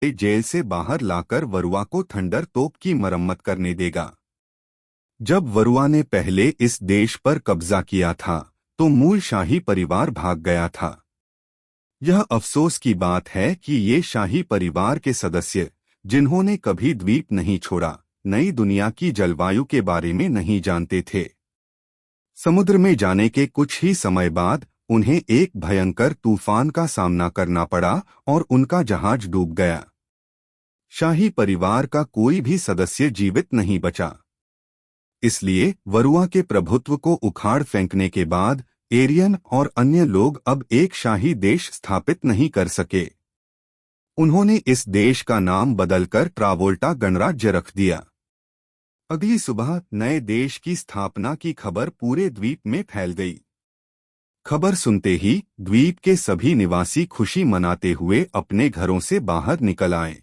Jail से बाहर लाकर वरुआ को थंडर तोप की मरम्मत करने देगा। जब वरुआ ने पहले इस देश पर कब्जा किया था तो मूल शाही परिवार भाग गया था। यह अफसोस की बात है कि ये शाही परिवार के सदस्य, जिन्होंने कभी द्वीप नहीं छोड़ा, नई दुनिया की जलवायु के बारे में नहीं जानते थे। समुद्र में जाने के कुछ ही समय बाद उन्हें एक भयंकर तूफान का सामना करना पड़ा और उनका जहाज डूब गया। शाही परिवार का कोई भी सदस्य जीवित नहीं बचा। इसलिए वरुआ के प्रभुत्व को उखाड़ फेंकने के बाद एरियन और अन्य लोग अब एक शाही देश स्थापित नहीं कर सके। उन्होंने इस देश का नाम बदलकर ट्रावोल्टा गणराज्य रख दिया। अगली सुबह नए देश की स्थापना की खबर पूरे द्वीप में फैल गई। खबर सुनते ही द्वीप के सभी निवासी खुशी मनाते हुए अपने घरों से बाहर निकल आए।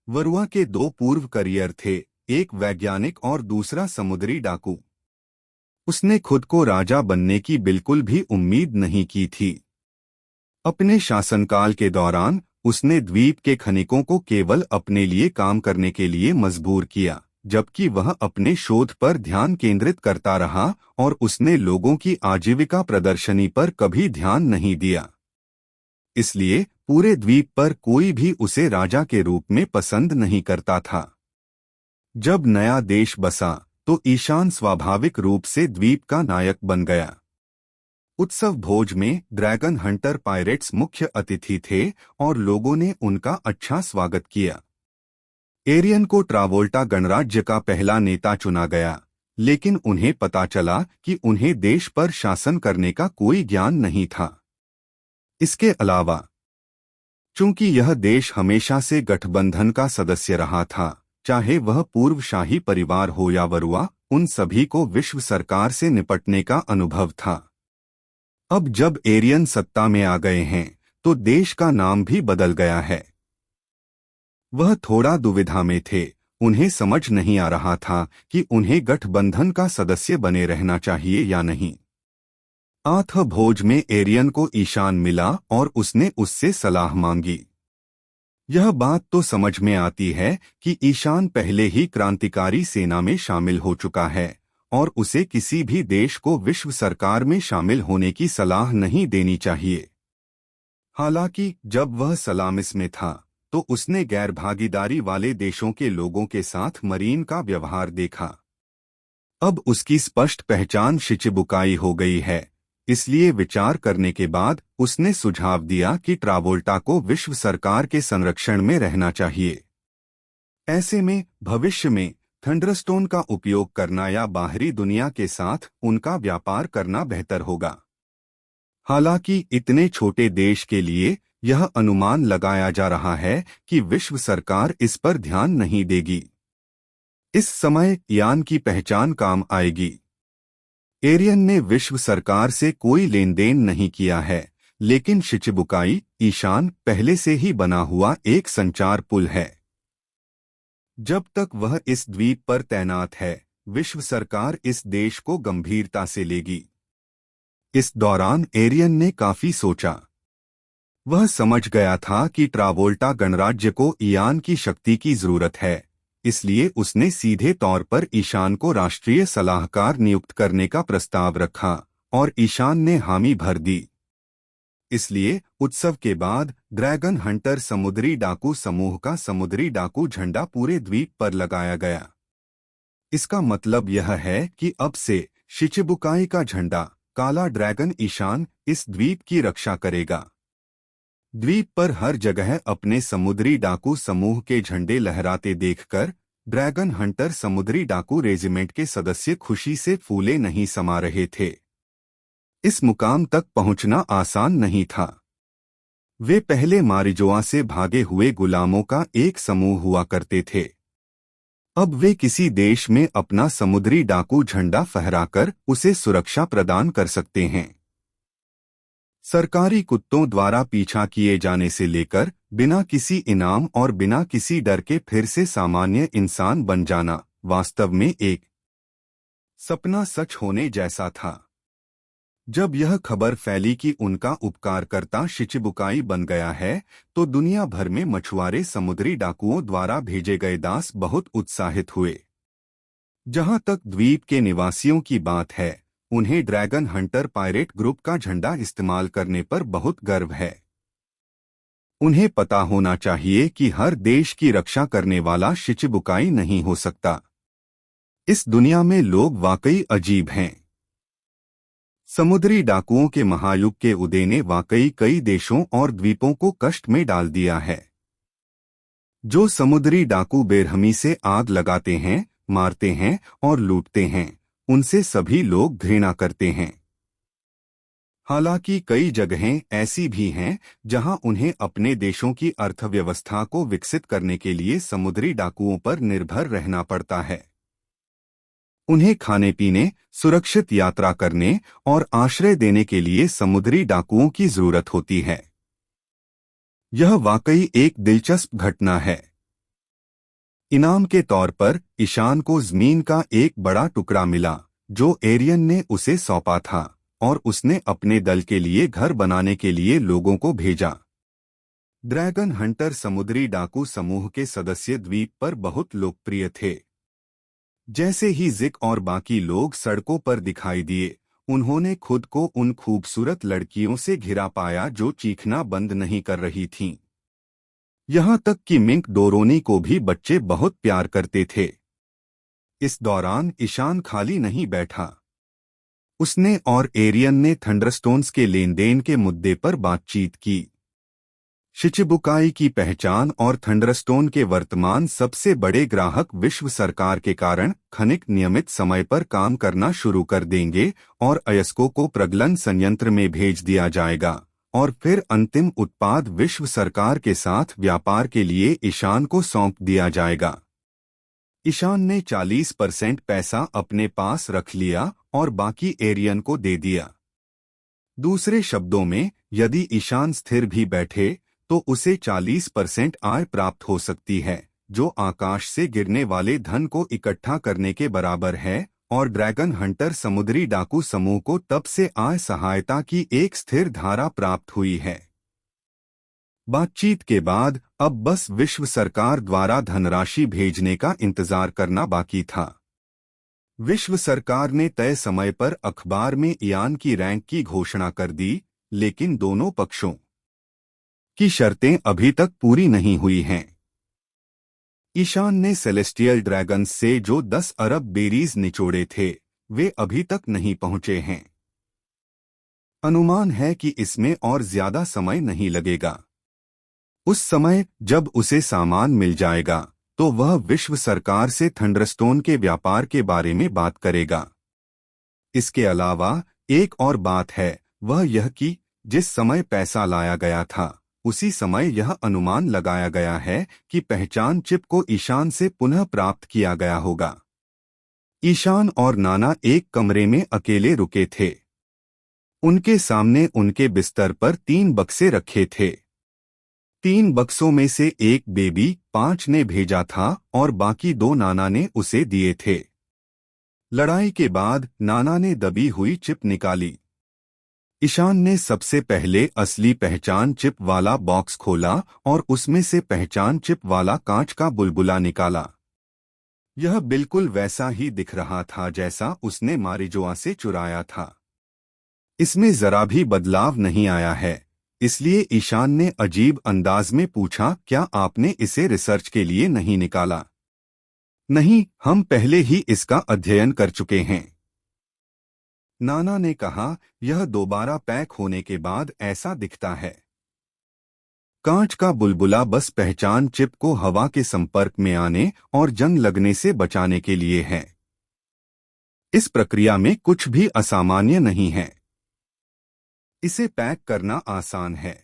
वरुआ के दो पूर्व करियर थे, एक वैज्ञानिक और दूसरा समुद्री डाकू। उसने खुद को राजा बनने की बिल्कुल भी उम्मीद नहीं की थी। अपने शासनकाल के दौरान उसने द्वीप के खनिकों को केवल अपने लिए काम करने के लिए मजबूर किया, जबकि वह अपने शोध पर ध्यान केंद्रित करता रहा और उसने लोगों की आजीविका प्रदर्शनी पर कभी ध्यान नहीं दिया। इसलिए पूरे द्वीप पर कोई भी उसे राजा के रूप में पसंद नहीं करता था। जब नया देश बसा तो ईशान स्वाभाविक रूप से द्वीप का नायक बन गया। उत्सव भोज में ड्रैगन हंटर पायरेट्स मुख्य अतिथि थे और लोगों ने उनका अच्छा स्वागत किया। एरियन को ट्रावोल्टा गणराज्य का पहला नेता चुना गया, लेकिन उन्हें पता चला कि उन्हें देश पर शासन करने का कोई ज्ञान नहीं था। इसके अलावा चूंकि यह देश हमेशा से गठबंधन का सदस्य रहा था, चाहे वह पूर्व शाही परिवार हो या वरुआ, उन सभी को विश्व सरकार से निपटने का अनुभव था। अब जब एरियन सत्ता में आ गए हैं तो देश का नाम भी बदल गया है। वह थोड़ा दुविधा में थे। उन्हें समझ नहीं आ रहा था कि उन्हें गठबंधन का सदस्य बने रहना चाहिए या नहीं। आठ भोज में एरियन को ईशान मिला और उसने उससे सलाह मांगी। यह बात तो समझ में आती है कि ईशान पहले ही क्रांतिकारी सेना में शामिल हो चुका है और उसे किसी भी देश को विश्व सरकार में शामिल होने की सलाह नहीं देनी चाहिए। हालांकि जब वह सलामिस में था तो उसने गैर भागीदारी वाले देशों के लोगों के साथ मरीन का व्यवहार देखा। अब उसकी स्पष्ट पहचान शिचिबुकाई हो गई है, इसलिए विचार करने के बाद उसने सुझाव दिया कि ट्रावोल्टा को विश्व सरकार के संरक्षण में रहना चाहिए। ऐसे में भविष्य में थंडरस्टोन का उपयोग करना या बाहरी दुनिया के साथ उनका व्यापार करना बेहतर होगा। हालांकि इतने छोटे देश के लिए यह अनुमान लगाया जा रहा है कि विश्व सरकार इस पर ध्यान नहीं देगी। इस समय यान की पहचान काम आएगी। एरियन ने विश्व सरकार से कोई लेन देन नहीं किया है, लेकिन शिचिबुकाई ईशान पहले से ही बना हुआ एक संचार पुल है। जब तक वह इस द्वीप पर तैनात है, विश्व सरकार इस देश को गंभीरता से लेगी। इस दौरान एरियन ने काफी सोचा। वह समझ गया था कि ट्रावोल्टा गणराज्य को ईयान की शक्ति की जरूरत है, इसलिए उसने सीधे तौर पर ईशान को राष्ट्रीय सलाहकार नियुक्त करने का प्रस्ताव रखा और ईशान ने हामी भर दी। इसलिए उत्सव के बाद ड्रैगन हंटर समुद्री डाकू समूह का समुद्री डाकू झंडा पूरे द्वीप पर लगाया गया। इसका मतलब यह है कि अब से शिचिबुकाई का झंडा काला ड्रैगन ईशान इस द्वीप की रक्षा करेगा। द्वीप पर हर जगह अपने समुद्री डाकू समूह के झंडे लहराते देखकर ड्रैगन हंटर समुद्री डाकू रेजिमेंट के सदस्य खुशी से फूले नहीं समा रहे थे। इस मुकाम तक पहुंचना आसान नहीं था। वे पहले मारिजोआ से भागे हुए गुलामों का एक समूह हुआ करते थे। अब वे किसी देश में अपना समुद्री डाकू झंडा फहराकर उसे सुरक्षा प्रदान कर सकते हैं। सरकारी कुत्तों द्वारा पीछा किए जाने से लेकर बिना किसी इनाम और बिना किसी डर के फिर से सामान्य इंसान बन जाना वास्तव में एक सपना सच होने जैसा था। जब यह खबर फैली कि उनका उपकारकर्ता शिचिबुकाई बन गया है, तो दुनिया भर में मछुआरे समुद्री डाकुओं द्वारा भेजे गए दास बहुत उत्साहित हुए। जहां तक द्वीप के निवासियों की बात है, उन्हें ड्रैगन हंटर पायरेट ग्रुप का झंडा इस्तेमाल करने पर बहुत गर्व है। उन्हें पता होना चाहिए कि हर देश की रक्षा करने वाला शिचिबुकाई नहीं हो सकता। इस दुनिया में लोग वाकई अजीब हैं। समुद्री डाकुओं के महायुग के उदय ने वाकई कई देशों और द्वीपों को कष्ट में डाल दिया है। जो समुद्री डाकू बेरहमी से आग लगाते हैं, मारते हैं और लूटते हैं, उनसे सभी लोग घृणा करते हैं। हालांकि कई जगहें ऐसी भी हैं जहां उन्हें अपने देशों की अर्थव्यवस्था को विकसित करने के लिए समुद्री डाकुओं पर निर्भर रहना पड़ता है। उन्हें खाने पीने, सुरक्षित यात्रा करने और आश्रय देने के लिए समुद्री डाकुओं की जरूरत होती है। यह वाकई एक दिलचस्प घटना है। इनाम के तौर पर ईशान को जमीन का एक बड़ा टुकड़ा मिला जो एरियन ने उसे सौंपा था, और उसने अपने दल के लिए घर बनाने के लिए लोगों को भेजा। ड्रैगन हंटर समुद्री डाकू समूह के सदस्य द्वीप पर बहुत लोकप्रिय थे। जैसे ही जिक और बाकी लोग सड़कों पर दिखाई दिए, उन्होंने खुद को उन खूबसूरत लड़कियों से घिरा पाया जो चीखना बंद नहीं कर रही थीं। यहाँ तक कि मिंक डोरोनी को भी बच्चे बहुत प्यार करते थे। इस दौरान ईशान खाली नहीं बैठा। उसने और एरियन ने थंडरस्टोन्स के लेन देन के मुद्दे पर बातचीत की। शिचिबुकाई की पहचान और थंडरस्टोन के वर्तमान सबसे बड़े ग्राहक विश्व सरकार के कारण खनिक नियमित समय पर काम करना शुरू कर देंगे और अयस्को को प्रगलन संयंत्र में भेज दिया जाएगा, और फिर अंतिम उत्पाद विश्व सरकार के साथ व्यापार के लिए ईशान को सौंप दिया जाएगा। ईशान ने 40% पैसा अपने पास रख लिया और बाकी एरियन को दे दिया। दूसरे शब्दों में, यदि ईशान स्थिर भी बैठे तो उसे 40% आय प्राप्त हो सकती है, जो आकाश से गिरने वाले धन को इकट्ठा करने के बराबर है, और ड्रैगन हंटर समुद्री डाकू समूह को तब से आय सहायता की एक स्थिर धारा प्राप्त हुई है। बातचीत के बाद अब बस विश्व सरकार द्वारा धनराशि भेजने का इंतजार करना बाकी था। विश्व सरकार ने तय समय पर अखबार में इयान की रैंक की घोषणा कर दी, लेकिन दोनों पक्षों की शर्तें अभी तक पूरी नहीं हुई हैं। ईशान ने सेलेस्टियल ड्रैगन्स से जो 10 अरब बेरीज निचोड़े थे, वे अभी तक नहीं पहुंचे हैं। अनुमान है कि इसमें और ज्यादा समय नहीं लगेगा। उस समय जब उसे सामान मिल जाएगा, तो वह विश्व सरकार से थंडरस्टोन के व्यापार के बारे में बात करेगा। इसके अलावा एक और बात है, वह यह कि जिस समय पैसा लाया गया था, उसी समय यह अनुमान लगाया गया है कि पहचान चिप को ईशान से पुनः प्राप्त किया गया होगा। ईशान और नाना एक कमरे में अकेले रुके थे। उनके सामने उनके बिस्तर पर 3 बक्से रखे थे। 3 बक्सों में से एक बेबी 5 ने भेजा था और बाकी 2 नाना ने उसे दिए थे। लड़ाई के बाद नाना ने दबी हुई चिप निकाली। ईशान ने सबसे पहले असली पहचान चिप वाला बॉक्स खोला और उसमें से पहचान चिप वाला कांच का बुलबुला निकाला। यह बिल्कुल वैसा ही दिख रहा था जैसा उसने मारिजोआ से चुराया था। इसमें जरा भी बदलाव नहीं आया है, इसलिए ईशान ने अजीब अंदाज में पूछा, क्या आपने इसे रिसर्च के लिए नहीं निकाला? नहीं, हम पहले ही इसका अध्ययन कर चुके हैं। नाना ने कहा, यह दोबारा पैक होने के बाद ऐसा दिखता है। कांच का बुलबुला बस पहचान चिप को हवा के संपर्क में आने और जंग लगने से बचाने के लिए है। इस प्रक्रिया में कुछ भी असामान्य नहीं है। इसे पैक करना आसान है।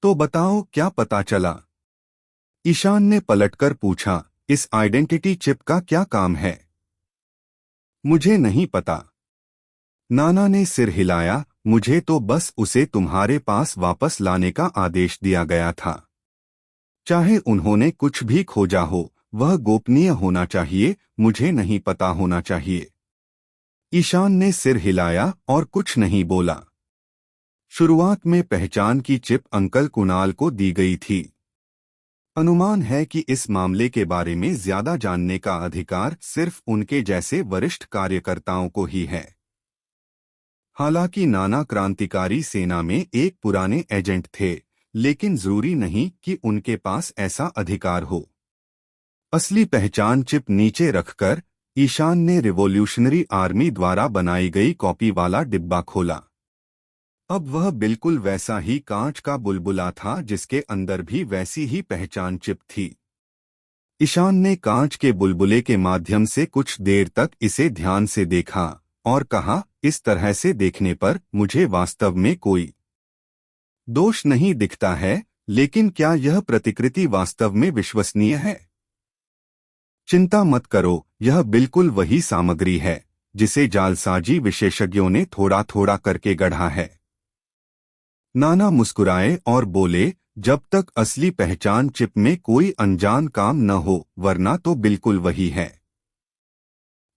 तो बताओ, क्या पता चला? ईशान ने पलटकर पूछा, इस आइडेंटिटी चिप का क्या काम है? मुझे नहीं पता। नाना ने सिर हिलाया, मुझे तो बस उसे तुम्हारे पास वापस लाने का आदेश दिया गया था। चाहे उन्होंने कुछ भी खोजा हो, वह गोपनीय होना चाहिए, मुझे नहीं पता होना चाहिए। ईशान ने सिर हिलाया और कुछ नहीं बोला। शुरुआत में पहचान की चिप अंकल कुणाल को दी गई थी। अनुमान है कि इस मामले के बारे में ज्यादा जानने का अधिकार सिर्फ उनके जैसे वरिष्ठ कार्यकर्ताओं को ही है। हालांकि नाना क्रांतिकारी सेना में एक पुराने एजेंट थे, लेकिन जरूरी नहीं कि उनके पास ऐसा अधिकार हो। असली पहचान चिप नीचे रखकर ईशान ने रिवॉल्यूशनरी आर्मी द्वारा बनाई गई कॉपी वाला डिब्बा खोला। अब वह बिल्कुल वैसा ही कांच का बुलबुला था जिसके अंदर भी वैसी ही पहचान चिप थी। ईशान ने कांच के बुलबुले के माध्यम से कुछ देर तक इसे ध्यान से देखा और कहा, इस तरह से देखने पर मुझे वास्तव में कोई दोष नहीं दिखता है, लेकिन क्या यह प्रतिकृति वास्तव में विश्वसनीय है? चिंता मत करो, यह बिल्कुल वही सामग्री है जिसे जालसाजी विशेषज्ञों ने थोड़ा थोड़ा करके गढ़ा है। नाना मुस्कुराए और बोले, जब तक असली पहचान चिप में कोई अनजान काम न हो, वरना तो बिल्कुल वही है।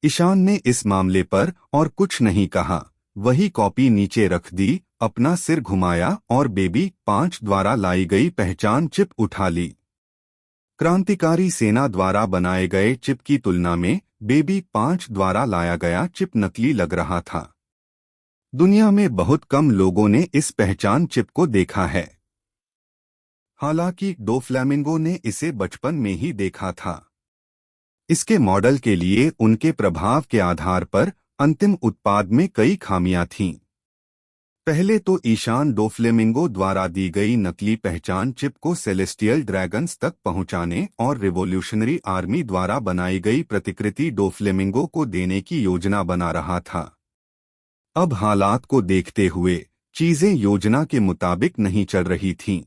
ईशान ने इस मामले पर और कुछ नहीं कहा, वही कॉपी नीचे रख दी, अपना सिर घुमाया और बेबी 5 द्वारा लाई गई पहचान चिप उठा ली। क्रांतिकारी सेना द्वारा बनाए गए चिप की तुलना में बेबी 5 द्वारा लाया गया चिप नकली लग रहा था। दुनिया में बहुत कम लोगों ने इस पहचान चिप को देखा है। हालांकि डोफ्लेमिंगो ने इसे बचपन में ही देखा था। इसके मॉडल के लिए उनके प्रभाव के आधार पर अंतिम उत्पाद में कई खामियां थीं। पहले तो ईशान डोफ्लेमिंगो द्वारा दी गई नकली पहचान चिप को सेलेस्टियल ड्रैगन्स तक पहुंचाने और रिवॉल्यूशनरी आर्मी द्वारा बनाई गई प्रतिकृति डोफ्लेमिंगो को देने की योजना बना रहा था। अब हालात को देखते हुए चीजें योजना के मुताबिक नहीं चल रही थीं।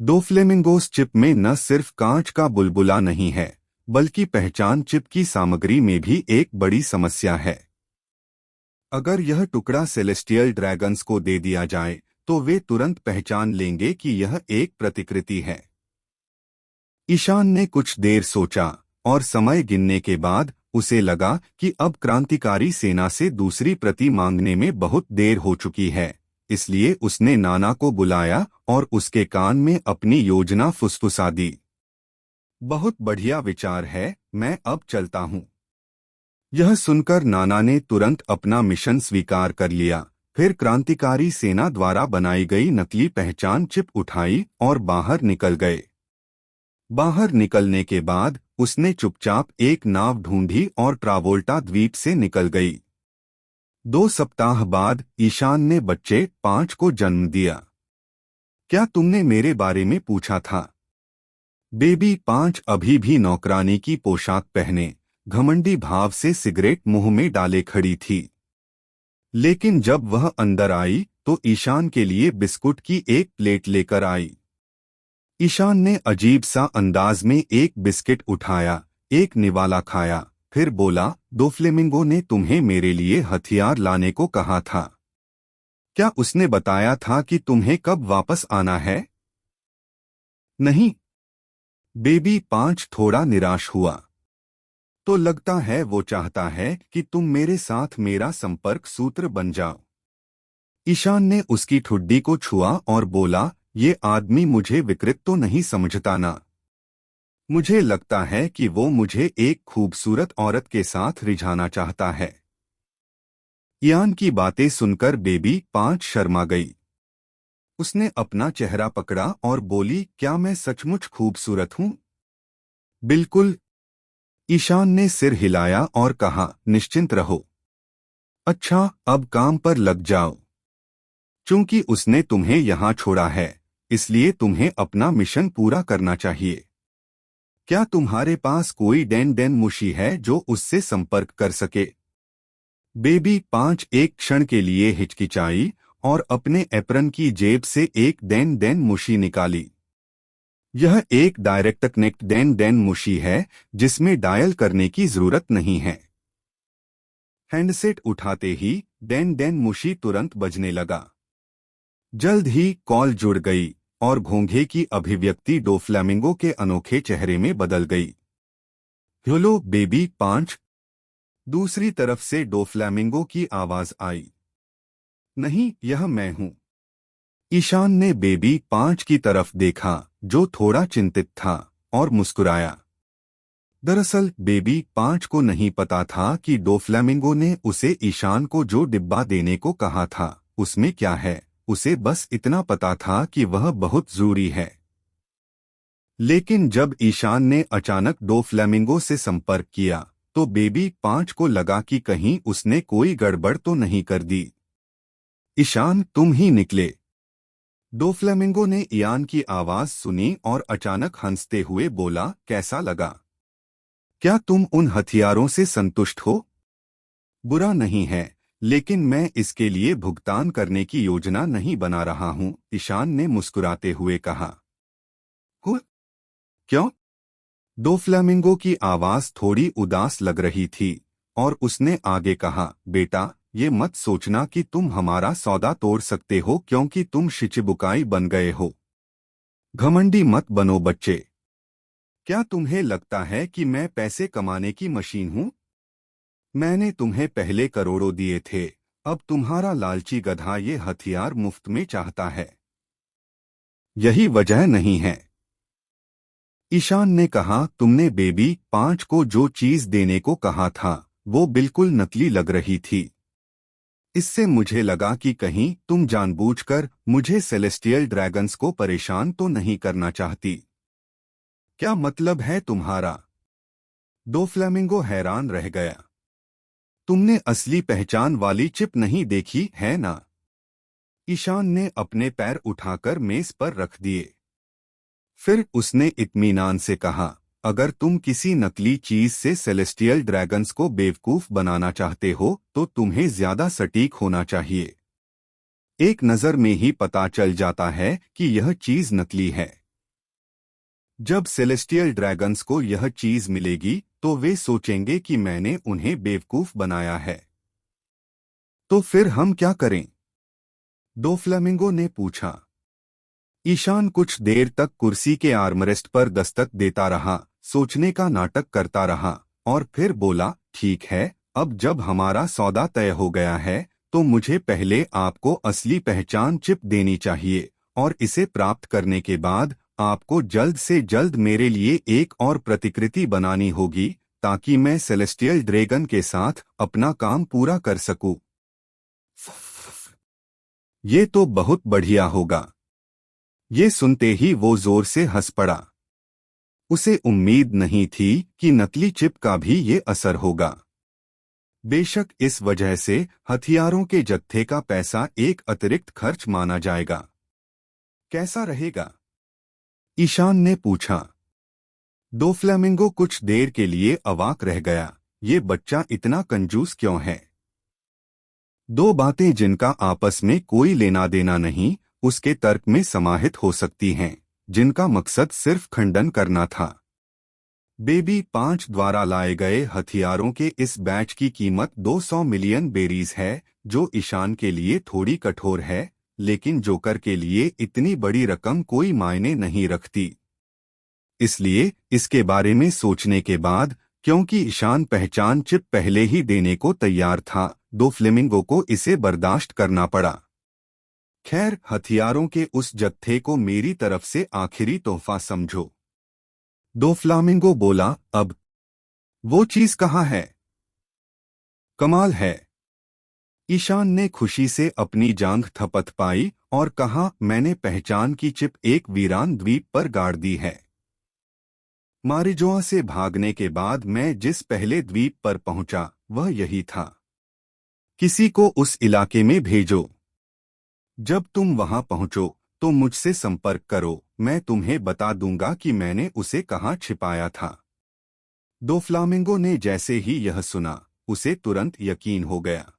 डोफ्लेमिंगोस चिप में न सिर्फ कांच का बुलबुला नहीं है, बल्कि पहचान चिप की सामग्री में भी एक बड़ी समस्या है। अगर यह टुकड़ा सेलेस्टियल ड्रैगन्स को दे दिया जाए तो वे तुरंत पहचान लेंगे कि यह एक प्रतिकृति है। ईशान ने कुछ देर सोचा और समय गिनने के बाद उसे लगा कि अब क्रांतिकारी सेना से दूसरी प्रति मांगने में बहुत देर हो चुकी है, इसलिए उसने नाना को बुलाया और उसके कान में अपनी योजना फुसफुसा दी। बहुत बढ़िया विचार है, मैं अब चलता हूँ। यह सुनकर नाना ने तुरंत अपना मिशन स्वीकार कर लिया, फिर क्रांतिकारी सेना द्वारा बनाई गई नकली पहचान चिप उठाई और बाहर निकल गए। बाहर निकलने के बाद उसने चुपचाप एक नाव ढूंढी और ट्रावोल्टा द्वीप से निकल गई। 2 सप्ताह बाद ईशान ने बच्चे 5 को जन्म दिया। क्या तुमने मेरे बारे में पूछा था? बेबी 5 अभी भी नौकरानी की पोशाक पहने घमंडी भाव से सिगरेट मुंह में डाले खड़ी थी। लेकिन जब वह अंदर आई तो ईशान के लिए बिस्कुट की एक प्लेट लेकर आई। ईशान ने अजीब सा अंदाज में एक बिस्किट उठाया, एक निवाला खाया, फिर बोला, डोफ्लेमिंगो ने तुम्हें मेरे लिए हथियार लाने को कहा था। क्या उसने बताया था कि तुम्हें कब वापस आना है? नहीं। बेबी 5 थोड़ा निराश हुआ। तो लगता है वो चाहता है कि तुम मेरे साथ मेरा संपर्क सूत्र बन जाओ। ईशान ने उसकी ठुड्डी को छुआ और बोला, ये आदमी मुझे विकृत तो नहीं समझता ना? मुझे लगता है कि वो मुझे एक खूबसूरत औरत के साथ रिझाना चाहता है। इयान की बातें सुनकर बेबी 5 शर्मा गई। उसने अपना चेहरा पकड़ा और बोली, क्या मैं सचमुच खूबसूरत हूँ? बिल्कुल। ईशान ने सिर हिलाया और कहा, निश्चिंत रहो। अच्छा, अब काम पर लग जाओ। चूंकि उसने तुम्हें यहाँ छोड़ा है, इसलिए तुम्हें अपना मिशन पूरा करना चाहिए। क्या तुम्हारे पास कोई डैन डैन मुशी है जो उससे संपर्क कर सके? बेबी 5 एक क्षण के लिए हिचकिचाई और अपने एप्रन की जेब से एक डैन डैन मुशी निकाली। यह एक डायरेक्ट कनेक्ट डैन डैन मुशी है जिसमें डायल करने की जरूरत नहीं है। हैंडसेट उठाते ही डैन डैन मुशी तुरंत बजने लगा। जल्द ही कॉल जुड़ गई और घोंघे की अभिव्यक्ति डोफ्लेमिंगो के अनोखे चेहरे में बदल गई। हेलो बेबी 5, दूसरी तरफ से डोफ्लेमिंगो की आवाज आई, नहीं, यह मैं हूं। ईशान ने बेबी 5 की तरफ देखा, जो थोड़ा चिंतित था, और मुस्कुराया। दरअसल बेबी 5 को नहीं पता था कि डोफ्लेमिंगो ने उसे ईशान को जो डिब्बा देने को कहा था उसमें क्या है। उसे बस इतना पता था कि वह बहुत जरूरी है। लेकिन जब ईशान ने अचानक डोफ्लेमिंगो से संपर्क किया तो बेबी 5 को लगा कि कहीं उसने कोई गड़बड़ तो नहीं कर दी। ईशान, तुम ही निकले। डोफ्लेमिंगो ने इयान की आवाज सुनी और अचानक हंसते हुए बोला, कैसा लगा? क्या तुम उन हथियारों से संतुष्ट हो? बुरा नहीं है, लेकिन मैं इसके लिए भुगतान करने की योजना नहीं बना रहा हूं, ईशान ने मुस्कुराते हुए कहा। "हुँ? क्यों?" डोफ्लेमिंगो की आवाज थोड़ी उदास लग रही थी और उसने आगे कहा, बेटा, ये मत सोचना कि तुम हमारा सौदा तोड़ सकते हो क्योंकि तुम शिचिबुकाई बन गए हो। घमंडी मत बनो बच्चे। क्या तुम्हें लगता है कि मैं पैसे कमाने की मशीन हूं? मैंने तुम्हें पहले करोड़ों दिए थे, अब तुम्हारा लालची गधा ये हथियार मुफ्त में चाहता है। यही वजह नहीं है। ईशान ने कहा, तुमने बेबी 5 को जो चीज देने को कहा था वो बिल्कुल नकली लग रही थी। इससे मुझे लगा कि कहीं तुम जानबूझकर मुझे सेलेस्टियल ड्रैगन्स को परेशान तो नहीं करना चाहती। क्या मतलब है तुम्हारा? डोफ्लेमिंगो हैरान रह गया। तुमने असली पहचान वाली चिप नहीं देखी है ना? ईशान ने अपने पैर उठाकर मेज पर रख दिए। फिर उसने इत्मीनान से कहा, अगर तुम किसी नकली चीज से सेलेस्टियल ड्रैगन्स को बेवकूफ बनाना चाहते हो तो तुम्हें ज्यादा सटीक होना चाहिए। एक नजर में ही पता चल जाता है कि यह चीज नकली है। जब सेलेस्टियल ड्रैगन्स को यह चीज मिलेगी तो वे सोचेंगे कि मैंने उन्हें बेवकूफ बनाया है। तो फिर हम क्या करें? डोफ्लेमिंगो ने पूछा। ईशान कुछ देर तक कुर्सी के आर्मरेस्ट पर दस्तक देता रहा, सोचने का नाटक करता रहा, और फिर बोला, ठीक है, अब जब हमारा सौदा तय हो गया है तो मुझे पहले आपको असली पहचान चिप देनी चाहिए, और इसे प्राप्त करने के बाद आपको जल्द से जल्द मेरे लिए एक और प्रतिकृति बनानी होगी ताकि मैं सेलेस्टियल ड्रैगन के साथ अपना काम पूरा कर सकूं। ये तो बहुत बढ़िया होगा। ये सुनते ही वो जोर से हंस पड़ा। उसे उम्मीद नहीं थी कि नकली चिप का भी ये असर होगा। बेशक इस वजह से हथियारों के जत्थे का पैसा एक अतिरिक्त खर्च माना जाएगा। कैसा रहेगा? ईशान ने पूछा। डोफ्लेमिंगो कुछ देर के लिए अवाक रह गया। ये बच्चा इतना कंजूस क्यों है? दो बातें जिनका आपस में कोई लेना देना नहीं उसके तर्क में समाहित हो सकती हैं, जिनका मकसद सिर्फ खंडन करना था। बेबी 5 द्वारा लाए गए हथियारों के इस बैच की कीमत 200 मिलियन बेरीज है, जो ईशान के लिए थोड़ी कठोर है, लेकिन जोकर के लिए इतनी बड़ी रकम कोई मायने नहीं रखती। इसलिए इसके बारे में सोचने के बाद, क्योंकि ईशान पहचान चिप पहले ही देने को तैयार था, डोफ्लेमिंगो को इसे बर्दाश्त करना पड़ा। खैर, हथियारों के उस जत्थे को मेरी तरफ से आखिरी तोहफा समझो। डोफ्लेमिंगो बोला, अब वो चीज कहाँ है? कमाल है। ईशान ने खुशी से अपनी जांघ थपथपाई और कहा, मैंने पहचान की चिप एक वीरान द्वीप पर गाड़ दी है। मारिजोआ से भागने के बाद मैं जिस पहले द्वीप पर पहुंचा वह यही था। किसी को उस इलाके में भेजो। जब तुम वहां पहुंचो तो मुझसे संपर्क करो, मैं तुम्हें बता दूंगा कि मैंने उसे कहां छिपाया था। डोफ्लेमिंगो ने जैसे ही यह सुना, उसे तुरंत यकीन हो गया।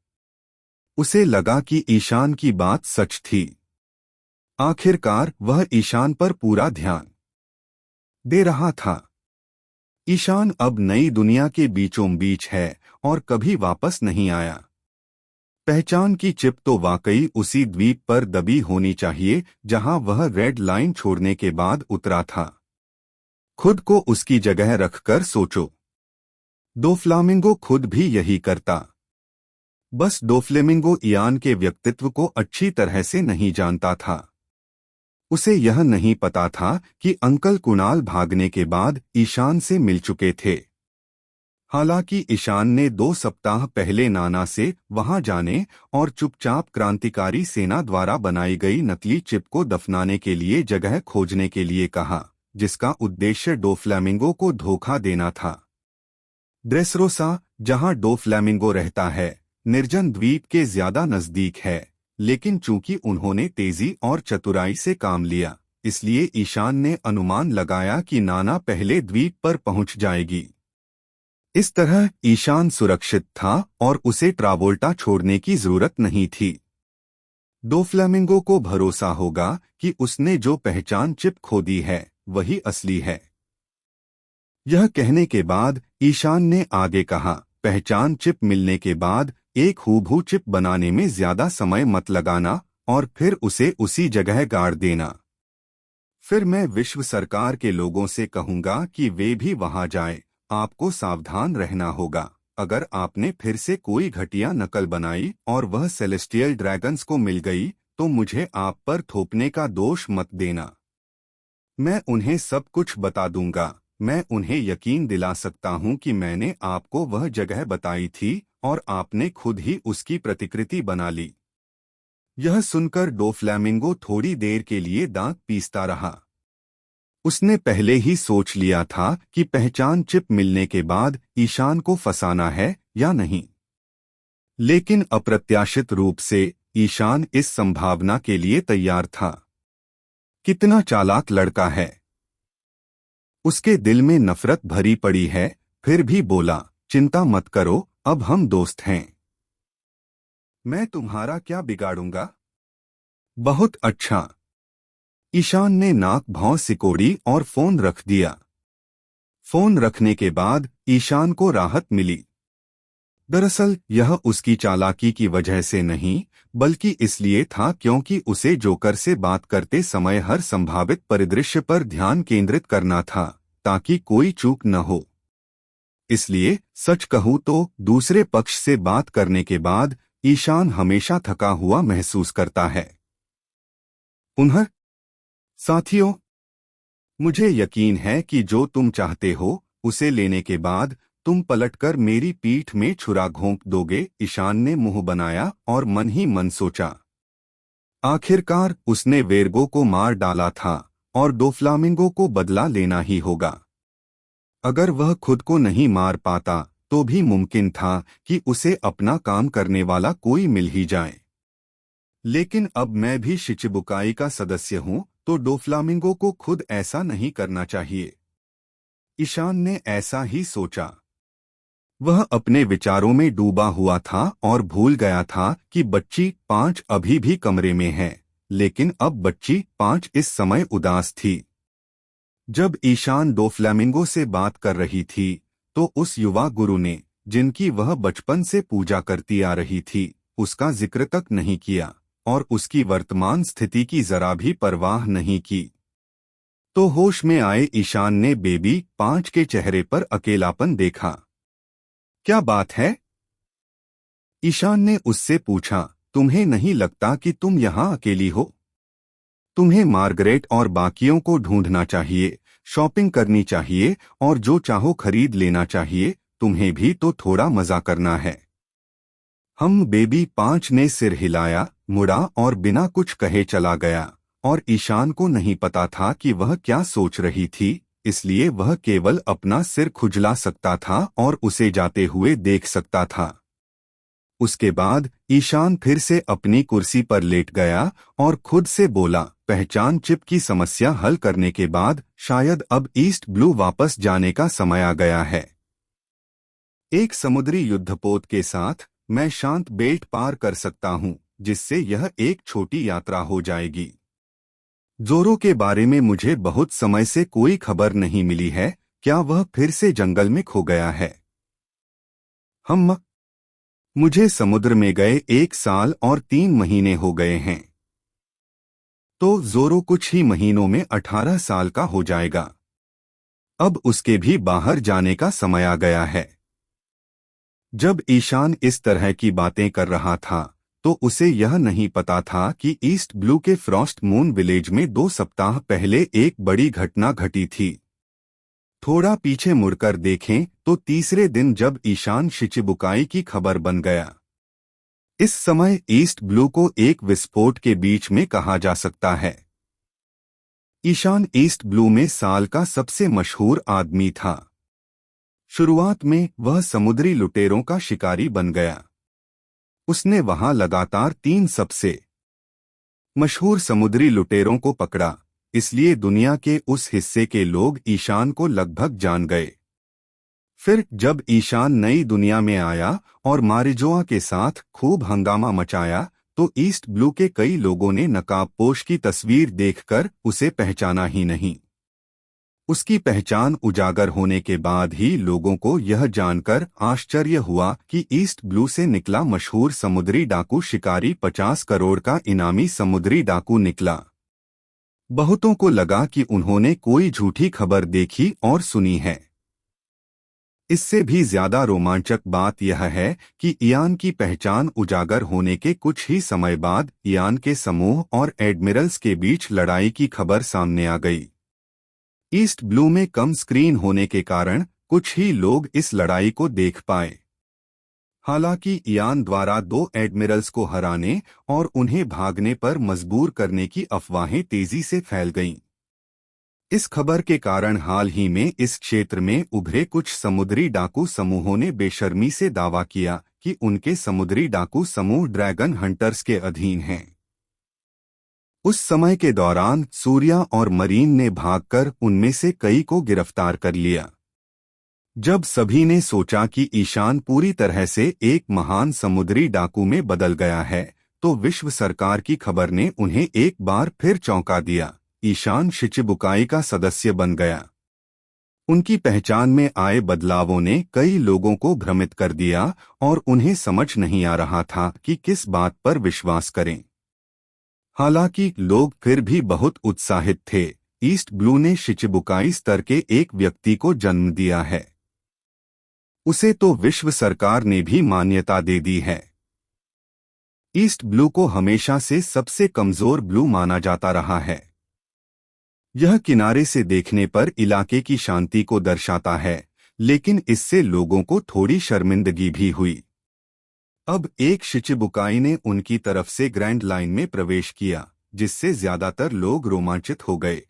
उसे लगा कि ईशान की बात सच थी। आखिरकार वह ईशान पर पूरा ध्यान दे रहा था। ईशान अब नई दुनिया के बीचों बीच है और कभी वापस नहीं आया। पहचान की चिप तो वाकई उसी द्वीप पर दबी होनी चाहिए जहां वह रेड लाइन छोड़ने के बाद उतरा था। खुद को उसकी जगह रखकर सोचो। डोफ्लामिंगो खुद भी यही करता। बस डोफ्लेमिंगो इयान के व्यक्तित्व को अच्छी तरह से नहीं जानता था। उसे यह नहीं पता था कि अंकल कुणाल भागने के बाद ईशान से मिल चुके थे। हालांकि ईशान ने 2 सप्ताह पहले नाना से वहां जाने और चुपचाप क्रांतिकारी सेना द्वारा बनाई गई नकली चिप को दफनाने के लिए जगह खोजने के लिए कहा, जिसका उद्देश्य डोफ्लेमिंगो को धोखा देना था। ड्रेसरोसा, जहां डोफ्लेमिंगो रहता है, निर्जन द्वीप के ज्यादा नजदीक है, लेकिन चूंकि उन्होंने तेजी और चतुराई से काम लिया, इसलिए ईशान ने अनुमान लगाया कि नाना पहले द्वीप पर पहुंच जाएगी। इस तरह ईशान सुरक्षित था और उसे ट्रावोल्टा छोड़ने की जरूरत नहीं थी। डोफ्लेमिंगो को भरोसा होगा कि उसने जो पहचान चिप खोदी है वही असली है। यह कहने के बाद ईशान ने आगे कहा, पहचान चिप मिलने के बाद एक हूबहू चिप बनाने में ज्यादा समय मत लगाना और फिर उसे उसी जगह गाड़ देना। फिर मैं विश्व सरकार के लोगों से कहूंगा कि वे भी वहां जाएं। आपको सावधान रहना होगा। अगर आपने फिर से कोई घटिया नकल बनाई और वह सेलेस्टियल ड्रैगन्स को मिल गई तो मुझे आप पर थोपने का दोष मत देना। मैं उन्हें सब कुछ बता दूंगा। मैं उन्हें यकीन दिला सकता हूं कि मैंने आपको वह जगह बताई थी और आपने खुद ही उसकी प्रतिकृति बना ली। यह सुनकर डोफ्लेमिंगो थोड़ी देर के लिए दांत पीसता रहा। उसने पहले ही सोच लिया था कि पहचान चिप मिलने के बाद ईशान को फंसाना है या नहीं। लेकिन अप्रत्याशित रूप से ईशान इस संभावना के लिए तैयार था। कितना चालाक लड़का है। उसके दिल में नफरत भरी पड़ी है, फिर भी बोला, चिंता मत करो, अब हम दोस्त हैं। मैं तुम्हारा क्या बिगाड़ूंगा? बहुत अच्छा। ईशान ने नाक भौं सिकोड़ी और फोन रख दिया। फोन रखने के बाद ईशान को राहत मिली। दरअसल यह उसकी चालाकी की वजह से नहीं, बल्कि इसलिए था क्योंकि उसे जोकर से बात करते समय हर संभावित परिदृश्य पर ध्यान केंद्रित करना था, ताकि कोई चूक न हो। इसलिए सच कहूं तो दूसरे पक्ष से बात करने के बाद ईशान हमेशा थका हुआ महसूस करता है। साथियों, मुझे यकीन है कि जो तुम चाहते हो उसे लेने के बाद तुम पलटकर मेरी पीठ में छुरा घोंप दोगे। ईशान ने मुंह बनाया और मन ही मन सोचा। आखिरकार उसने वेर्गो को मार डाला था और डोफ्लामिंगो को बदला लेना ही होगा। अगर वह खुद को नहीं मार पाता तो भी मुमकिन था कि उसे अपना काम करने वाला कोई मिल ही जाए। लेकिन अब मैं भी शिचिबुकाई का सदस्य हूं, तो डोफ्लामिंगो को खुद ऐसा नहीं करना चाहिए। ईशान ने ऐसा ही सोचा। वह अपने विचारों में डूबा हुआ था और भूल गया था कि बच्ची 5 अभी भी कमरे में है, लेकिन अब बच्ची 5 इस समय उदास थी। जब ईशान डोफ्लामिंगो से बात कर रही थी तो उस युवा गुरु ने, जिनकी वह बचपन से पूजा करती आ रही थी, उसका जिक्र तक नहीं किया और उसकी वर्तमान स्थिति की जरा भी परवाह नहीं की। तो होश में आए ईशान ने बेबी 5 के चेहरे पर अकेलापन देखा। क्या बात है? ईशान ने उससे पूछा, तुम्हें नहीं लगता कि तुम यहाँ अकेली हो? तुम्हें मार्गरेट और बाकियों को ढूंढना चाहिए, शॉपिंग करनी चाहिए और जो चाहो खरीद लेना चाहिए। तुम्हें भी तो थोड़ा मजा करना है। हम बेबी 5 ने सिर हिलाया, मुड़ा और बिना कुछ कहे चला गया और ईशान को नहीं पता था कि वह क्या सोच रही थी, इसलिए वह केवल अपना सिर खुजला सकता था और उसे जाते हुए देख सकता था। उसके बाद ईशान फिर से अपनी कुर्सी पर लेट गया और खुद से बोला, पहचान चिप की समस्या हल करने के बाद शायद अब ईस्ट ब्लू वापस जाने का समय आ गया है। एक समुद्री युद्धपोत के साथ मैं शांत बेल्ट पार कर सकता हूं, जिससे यह एक छोटी यात्रा हो जाएगी। जोरो के बारे में मुझे बहुत समय से कोई खबर नहीं मिली है। क्या वह फिर से जंगल में खो गया है? मुझे समुद्र में गए 1 साल और 3 महीने हो गए हैं। तो जोरो कुछ ही महीनों में 18 साल का हो जाएगा। अब उसके भी बाहर जाने का समय आ गया है। जब ईशान इस तरह की बातें कर रहा था तो उसे यह नहीं पता था कि ईस्ट ब्लू के फ्रॉस्ट मून विलेज में 2 सप्ताह पहले एक बड़ी घटना घटी थी। थोड़ा पीछे मुड़कर देखें तो तीसरे दिन जब ईशान शिचिबुकाई की खबर बन गया। इस समय ईस्ट ब्लू को एक विस्फोट के बीच में कहा जा सकता है। ईशान ईस्ट ब्लू में साल का सबसे मशहूर आदमी था। शुरुआत में वह समुद्री लुटेरों का शिकारी बन गया। उसने वहां लगातार 3 सबसे मशहूर समुद्री लुटेरों को पकड़ा, इसलिए दुनिया के उस हिस्से के लोग ईशान को लगभग जान गए। फिर जब ईशान नई दुनिया में आया और मारिजोआ के साथ खूब हंगामा मचाया तो ईस्ट ब्लू के कई लोगों ने नकाबपोश की तस्वीर देखकर उसे पहचाना ही नहीं। उसकी पहचान उजागर होने के बाद ही लोगों को यह जानकर आश्चर्य हुआ कि ईस्ट ब्लू से निकला मशहूर समुद्री डाकू शिकारी 50 करोड़ का इनामी समुद्री डाकू निकला। बहुतों को लगा कि उन्होंने कोई झूठी खबर देखी और सुनी है। इससे भी ज्यादा रोमांचक बात यह है कि इयान की पहचान उजागर होने के कुछ ही समय बाद इयान के समूह और एडमिरल्स के बीच लड़ाई की खबर सामने आ गई। ईस्ट ब्लू में कम स्क्रीन होने के कारण कुछ ही लोग इस लड़ाई को देख पाए। हालांकि इयान द्वारा 2 एडमिरल्स को हराने और उन्हें भागने पर मजबूर करने की अफवाहें तेजी से फैल गईं। इस खबर के कारण हाल ही में इस क्षेत्र में उभरे कुछ समुद्री डाकू समूहों ने बेशर्मी से दावा किया कि उनके समुद्री डाकू समूह ड्रैगन हंटर्स के अधीन हैं। उस समय के दौरान सूर्या और मरीन ने भागकर उनमें से कई को गिरफ्तार कर लिया। जब सभी ने सोचा कि ईशान पूरी तरह से एक महान समुद्री डाकू में बदल गया है तो विश्व सरकार की खबर ने उन्हें एक बार फिर चौंका दिया। ईशान शिचिबुकाई का सदस्य बन गया। उनकी पहचान में आए बदलावों ने कई लोगों को भ्रमित कर दिया और उन्हें समझ नहीं आ रहा था कि किस बात पर विश्वास करें। हालांकि लोग फिर भी बहुत उत्साहित थे। ईस्ट ब्लू ने शिचिबुकाई स्तर के एक व्यक्ति को जन्म दिया है। उसे तो विश्व सरकार ने भी मान्यता दे दी है। ईस्ट ब्लू को हमेशा से सबसे कमजोर ब्लू माना जाता रहा है। यह किनारे से देखने पर इलाके की शांति को दर्शाता है, लेकिन इससे लोगों को थोड़ी शर्मिंदगी भी हुई। अब एक शिचिबुकाई ने उनकी तरफ से ग्रैंड लाइन में प्रवेश किया, जिससे ज्यादातर लोग रोमांचित हो गए।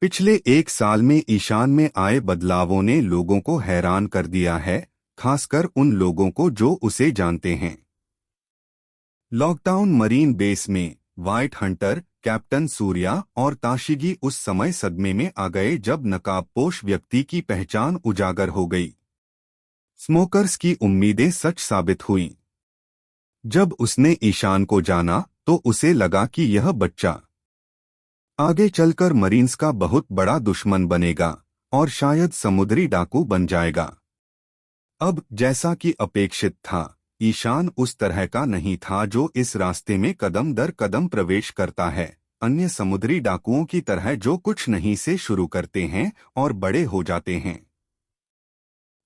पिछले 1 साल में ईशान में आए बदलावों ने लोगों को हैरान कर दिया है, खासकर उन लोगों को जो उसे जानते हैं। लॉकडाउन मरीन बेस में व्हाइट हंटर, कैप्टन सूर्या और ताशिगी उस समय सदमे में आ गए जब नकाबपोश व्यक्ति की पहचान उजागर हो गई। स्मोकर्स की उम्मीदें सच साबित हुईं। जब उसने ईशान को जाना तो उसे लगा कि यह बच्चा आगे चलकर मरीन्स का बहुत बड़ा दुश्मन बनेगा और शायद समुद्री डाकू बन जाएगा। अब जैसा कि अपेक्षित था, ईशान उस तरह का नहीं था जो इस रास्ते में कदम दर कदम प्रवेश करता है, अन्य समुद्री डाकुओं की तरह जो कुछ नहीं से शुरू करते हैं और बड़े हो जाते हैं।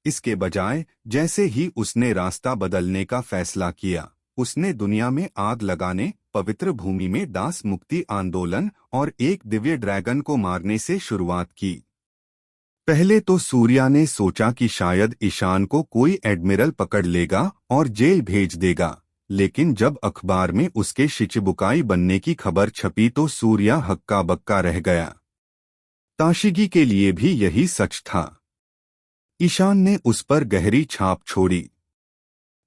इसके बजाय जैसे ही उसने रास्ता बदलने का फैसला किया, उसने दुनिया में आग लगाने, पवित्र भूमि में दास मुक्ति आंदोलन और एक दिव्य ड्रैगन को मारने से शुरुआत की। पहले तो सूर्या ने सोचा कि शायद ईशान को कोई एडमिरल पकड़ लेगा और जेल भेज देगा, लेकिन जब अखबार में उसके शिचिबुकाई बनने की खबर छपी तो सूर्या हक्का बक्का रह गया। ताशिगी के लिए भी यही सच था। ईशान ने उस पर गहरी छाप छोड़ी।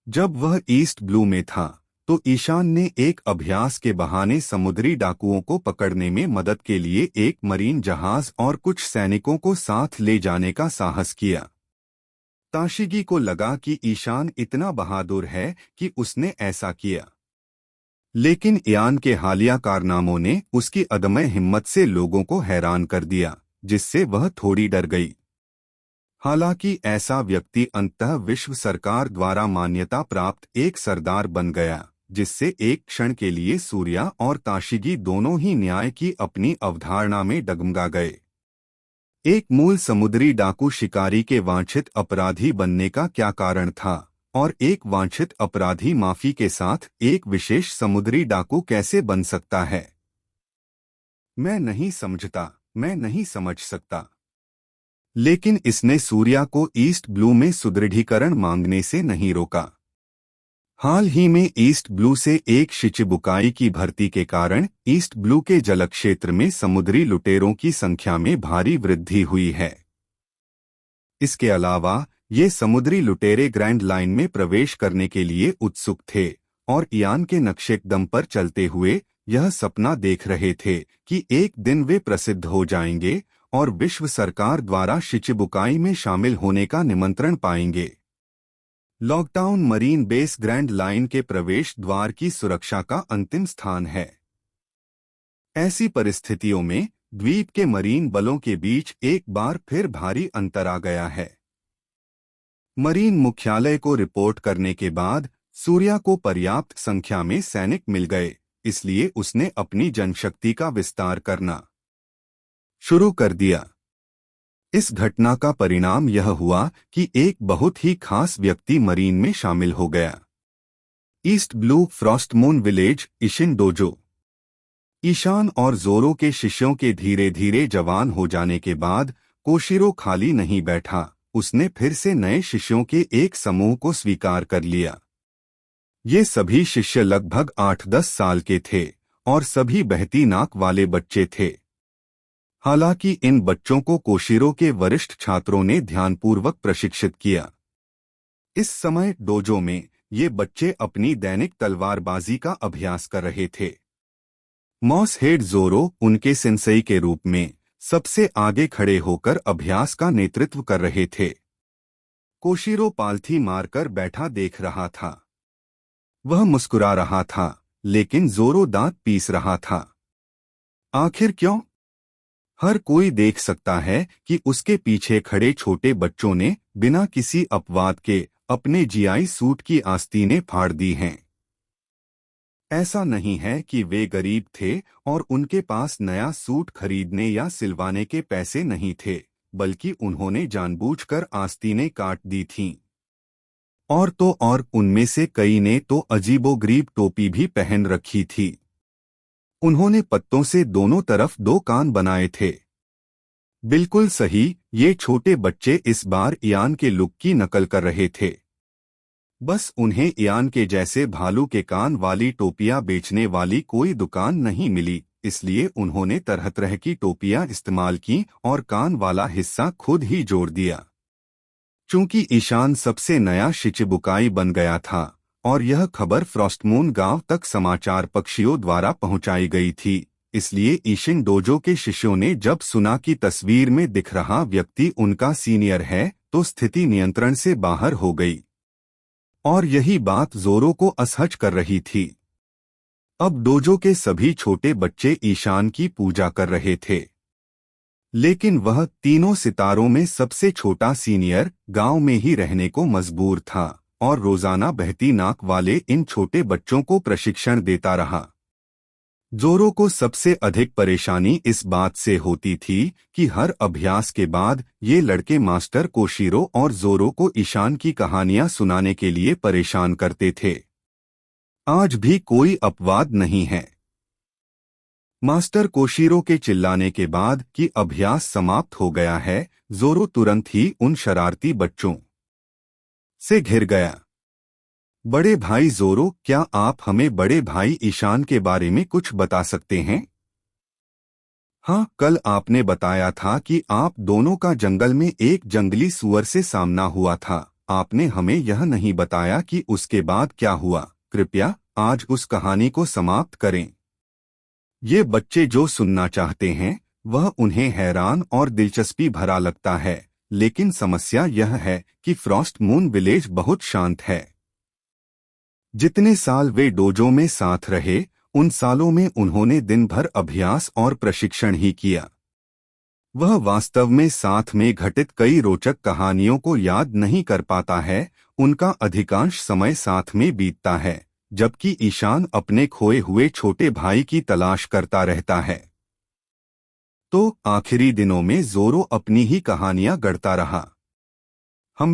जब वह ईस्ट ब्लू में था तो ईशान ने एक अभ्यास के बहाने समुद्री डाकुओं को पकड़ने में मदद के लिए एक मरीन जहाज और कुछ सैनिकों को साथ ले जाने का साहस किया। ताशिगी को लगा कि ईशान इतना बहादुर है कि उसने ऐसा किया, लेकिन इयान के हालिया कारनामों ने उसकी अदम्य हिम्मत से लोगों को हैरान कर दिया, जिससे वह थोड़ी डर गई। हालांकि ऐसा व्यक्ति अंततः विश्व सरकार द्वारा मान्यता प्राप्त एक सरदार बन गया, जिससे एक क्षण के लिए सूर्या और ताशिगी दोनों ही न्याय की अपनी अवधारणा में डगमगा गए। एक मूल समुद्री डाकू शिकारी के वांछित अपराधी बनने का क्या कारण था, और एक वांछित अपराधी माफी के साथ एक विशेष समुद्री डाकू कैसे बन सकता है? मैं नहीं समझता, मैं नहीं समझ सकता। लेकिन इसने सूर्या को ईस्ट ब्लू में सुदृढ़ीकरण मांगने से नहीं रोका। हाल ही में ईस्ट ब्लू से एक शिचिबुकाई की भर्ती के कारण ईस्ट ब्लू के जलक्षेत्र में समुद्री लुटेरों की संख्या में भारी वृद्धि हुई है। इसके अलावा ये समुद्री लुटेरे ग्रैंड लाइन में प्रवेश करने के लिए उत्सुक थे और इयान के नक्शेकदम पर चलते हुए यह सपना देख रहे थे कि एक दिन वे प्रसिद्ध हो जाएंगे और विश्व सरकार द्वारा शिचिबुकाई में शामिल होने का निमंत्रण पाएंगे। Lockdown marine base grand line के प्रवेश द्वार की सुरक्षा का अंतिम स्थान है। ऐसी परिस्थितियों में द्वीप के मरीन बलों के बीच एक बार फिर भारी अंतर आ गया है। मरीन मुख्यालय को रिपोर्ट करने के बाद सूर्या को पर्याप्त संख्या में सैनिक मिल गए, इसलिए उसने अपनी जनशक्ति का विस्तार करना शुरू कर दिया। इस घटना का परिणाम यह हुआ कि एक बहुत ही खास व्यक्ति मरीन में शामिल हो गया। East Blue Frostmoon village Isshin dojo. Ishan और जोरो के शिष्यों के धीरे धीरे जवान हो जाने के बाद कोशिरो खाली नहीं बैठा, उसने फिर से नए शिष्यों के एक समूह को स्वीकार कर लिया। ये सभी शिष्य लगभग 8-10 साल के थे और सभी बहती नाक वाले बच्चे थे। हालांकि इन बच्चों को कोशिरो के वरिष्ठ छात्रों ने ध्यानपूर्वक प्रशिक्षित किया। इस समय डोजो में ये बच्चे अपनी दैनिक तलवारबाजी का अभ्यास कर रहे थे। मॉस हेड जोरो उनके सेंसेई के रूप में सबसे आगे खड़े होकर अभ्यास का नेतृत्व कर रहे थे। कोशिरो पालथी मारकर बैठा देख रहा था। वह मुस्कुरा रहा था, लेकिन जोरो दांत पीस रहा था। आखिर क्यों? हर कोई देख सकता है कि उसके पीछे खड़े छोटे बच्चों ने बिना किसी अपवाद के अपने जीआई सूट की आस्तीनें फाड़ दी हैं। ऐसा नहीं है कि वे गरीब थे और उनके पास नया सूट खरीदने या सिलवाने के पैसे नहीं थे, बल्कि उन्होंने जानबूझकर आस्तीनें काट दी थीं। और तो और उनमें से कई ने तो अजीबोगरीब टोपी भी पहन रखी थी। उन्होंने पत्तों से दोनों तरफ 2 कान बनाए थे। बिल्कुल सही, ये छोटे बच्चे इस बार इयान के लुक की नकल कर रहे थे। बस उन्हें इयान के जैसे भालू के कान वाली टोपियां बेचने वाली कोई दुकान नहीं मिली, इसलिए उन्होंने तरह तरह की टोपियां इस्तेमाल की और कान वाला हिस्सा खुद ही जोड़ दिया। चूंकि ईशान सबसे नया शिचिबुकाई बन गया था और यह खबर फ्रॉस्टमून गांव तक समाचार पक्षियों द्वारा पहुंचाई गई थी, इसलिए ईशिन डोजो के शिष्यों ने जब सुना कि तस्वीर में दिख रहा व्यक्ति उनका सीनियर है, तो स्थिति नियंत्रण से बाहर हो गई। और यही बात जोरो को असहज कर रही थी। अब डोजो के सभी छोटे बच्चे ईशान की पूजा कर रहे थे, लेकिन वह तीनों सितारों में सबसे छोटा सीनियर गांव में ही रहने को मजबूर था और रोजाना बहती नाक वाले इन छोटे बच्चों को प्रशिक्षण देता रहा। जोरो को सबसे अधिक परेशानी इस बात से होती थी कि हर अभ्यास के बाद ये लड़के मास्टर कोशिरो और जोरो को ईशान की कहानियां सुनाने के लिए परेशान करते थे। आज भी कोई अपवाद नहीं है। मास्टर कोशिरो के चिल्लाने के बाद कि अभ्यास समाप्त हो गया है, जोरो तुरंत ही उन शरारती बच्चों से घिर गया। बड़े भाई जोरो, क्या आप हमें बड़े भाई ईशान के बारे में कुछ बता सकते हैं? हाँ, कल आपने बताया था कि आप दोनों का जंगल में एक जंगली सूअर से सामना हुआ था। आपने हमें यह नहीं बताया कि उसके बाद क्या हुआ। कृपया आज उस कहानी को समाप्त करें। ये बच्चे जो सुनना चाहते हैं वह उन्हें हैरान और दिलचस्पी भरा लगता है, लेकिन समस्या यह है कि फ्रॉस्टमून विलेज बहुत शांत है। जितने साल वे डोजो में साथ रहे, उन सालों में उन्होंने दिन भर अभ्यास और प्रशिक्षण ही किया। वह वास्तव में साथ में घटित कई रोचक कहानियों को याद नहीं कर पाता है। उनका अधिकांश समय साथ में बीतता है, जबकि ईशान अपने खोए हुए छोटे भाई की तलाश करता रहता है। तो आखिरी दिनों में जोरो अपनी ही कहानियां गढ़ता रहा। हम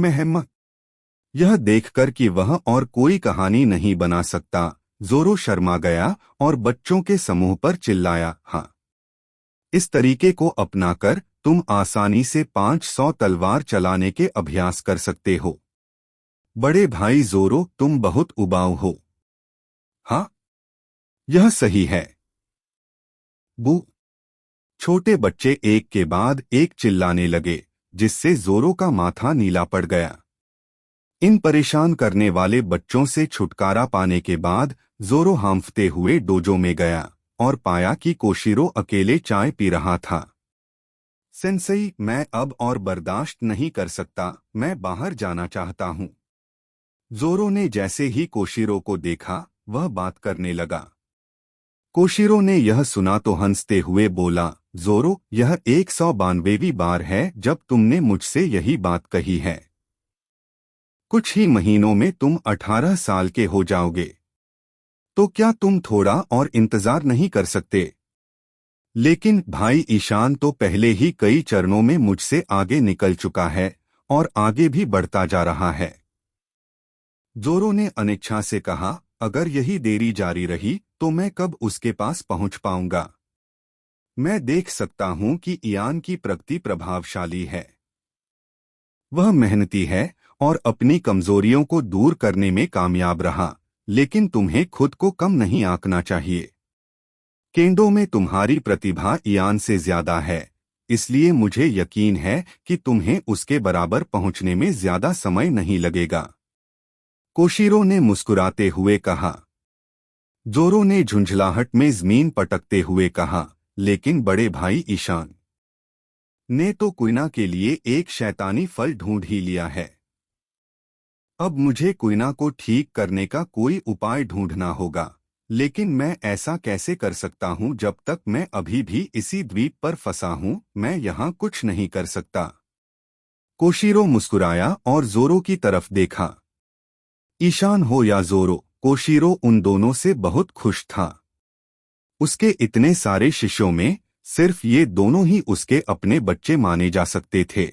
यह देखकर कि वह और कोई कहानी नहीं बना सकता, जोरो शर्मा गया और बच्चों के समूह पर चिल्लाया, हाँ, इस तरीके को अपनाकर तुम आसानी से 500 तलवार चलाने के अभ्यास कर सकते हो। बड़े भाई जोरो, तुम बहुत उबाऊ हो। हाँ, यह सही है। बू। छोटे बच्चे एक के बाद एक चिल्लाने लगे, जिससे जोरो का माथा नीला पड़ गया। इन परेशान करने वाले बच्चों से छुटकारा पाने के बाद जोरो हांफते हुए डोजो में गया और पाया कि कोशिरो अकेले चाय पी रहा था। सेंसेई, मैं अब और बर्दाश्त नहीं कर सकता, मैं बाहर जाना चाहता हूँ। जोरो ने जैसे ही कोशिरो को देखा, वह बात करने लगा। कोशिरो ने यह सुना तो हंसते हुए बोला, जोरो, यह 192वीं बार है जब तुमने मुझसे यही बात कही है। कुछ ही महीनों में तुम 18 साल के हो जाओगे, तो क्या तुम थोड़ा और इंतजार नहीं कर सकते? लेकिन भाई ईशान तो पहले ही कई चरणों में मुझसे आगे निकल चुका है और आगे भी बढ़ता जा रहा है। जोरो ने अनिच्छा से कहा, अगर यही देरी जारी रही तो मैं कब उसके पास पहुंच पाऊंगा? मैं देख सकता हूं कि इयान की प्रगति प्रभावशाली है। वह मेहनती है और अपनी कमजोरियों को दूर करने में कामयाब रहा, लेकिन तुम्हें खुद को कम नहीं आंकना चाहिए। केंडो में तुम्हारी प्रतिभा इयान से ज्यादा है, इसलिए मुझे यकीन है कि तुम्हें उसके बराबर पहुंचने में ज्यादा समय नहीं लगेगा। कोशिरो ने मुस्कुराते हुए कहा। जोरो ने झुंझलाहट में जमीन पटकते हुए कहा, लेकिन बड़े भाई ईशान ने तो कुइना के लिए एक शैतानी फल ढूंढ ही लिया है। अब मुझे कुइना को ठीक करने का कोई उपाय ढूंढना होगा, लेकिन मैं ऐसा कैसे कर सकता हूं जब तक मैं अभी भी इसी द्वीप पर फंसा हूं? मैं यहां कुछ नहीं कर सकता। कोशिरो मुस्कुराया और जोरो की तरफ देखा। ईशान हो या जोरो, कोशिरो उन दोनों से बहुत खुश था। उसके इतने सारे शिष्यों में सिर्फ ये दोनों ही उसके अपने बच्चे माने जा सकते थे।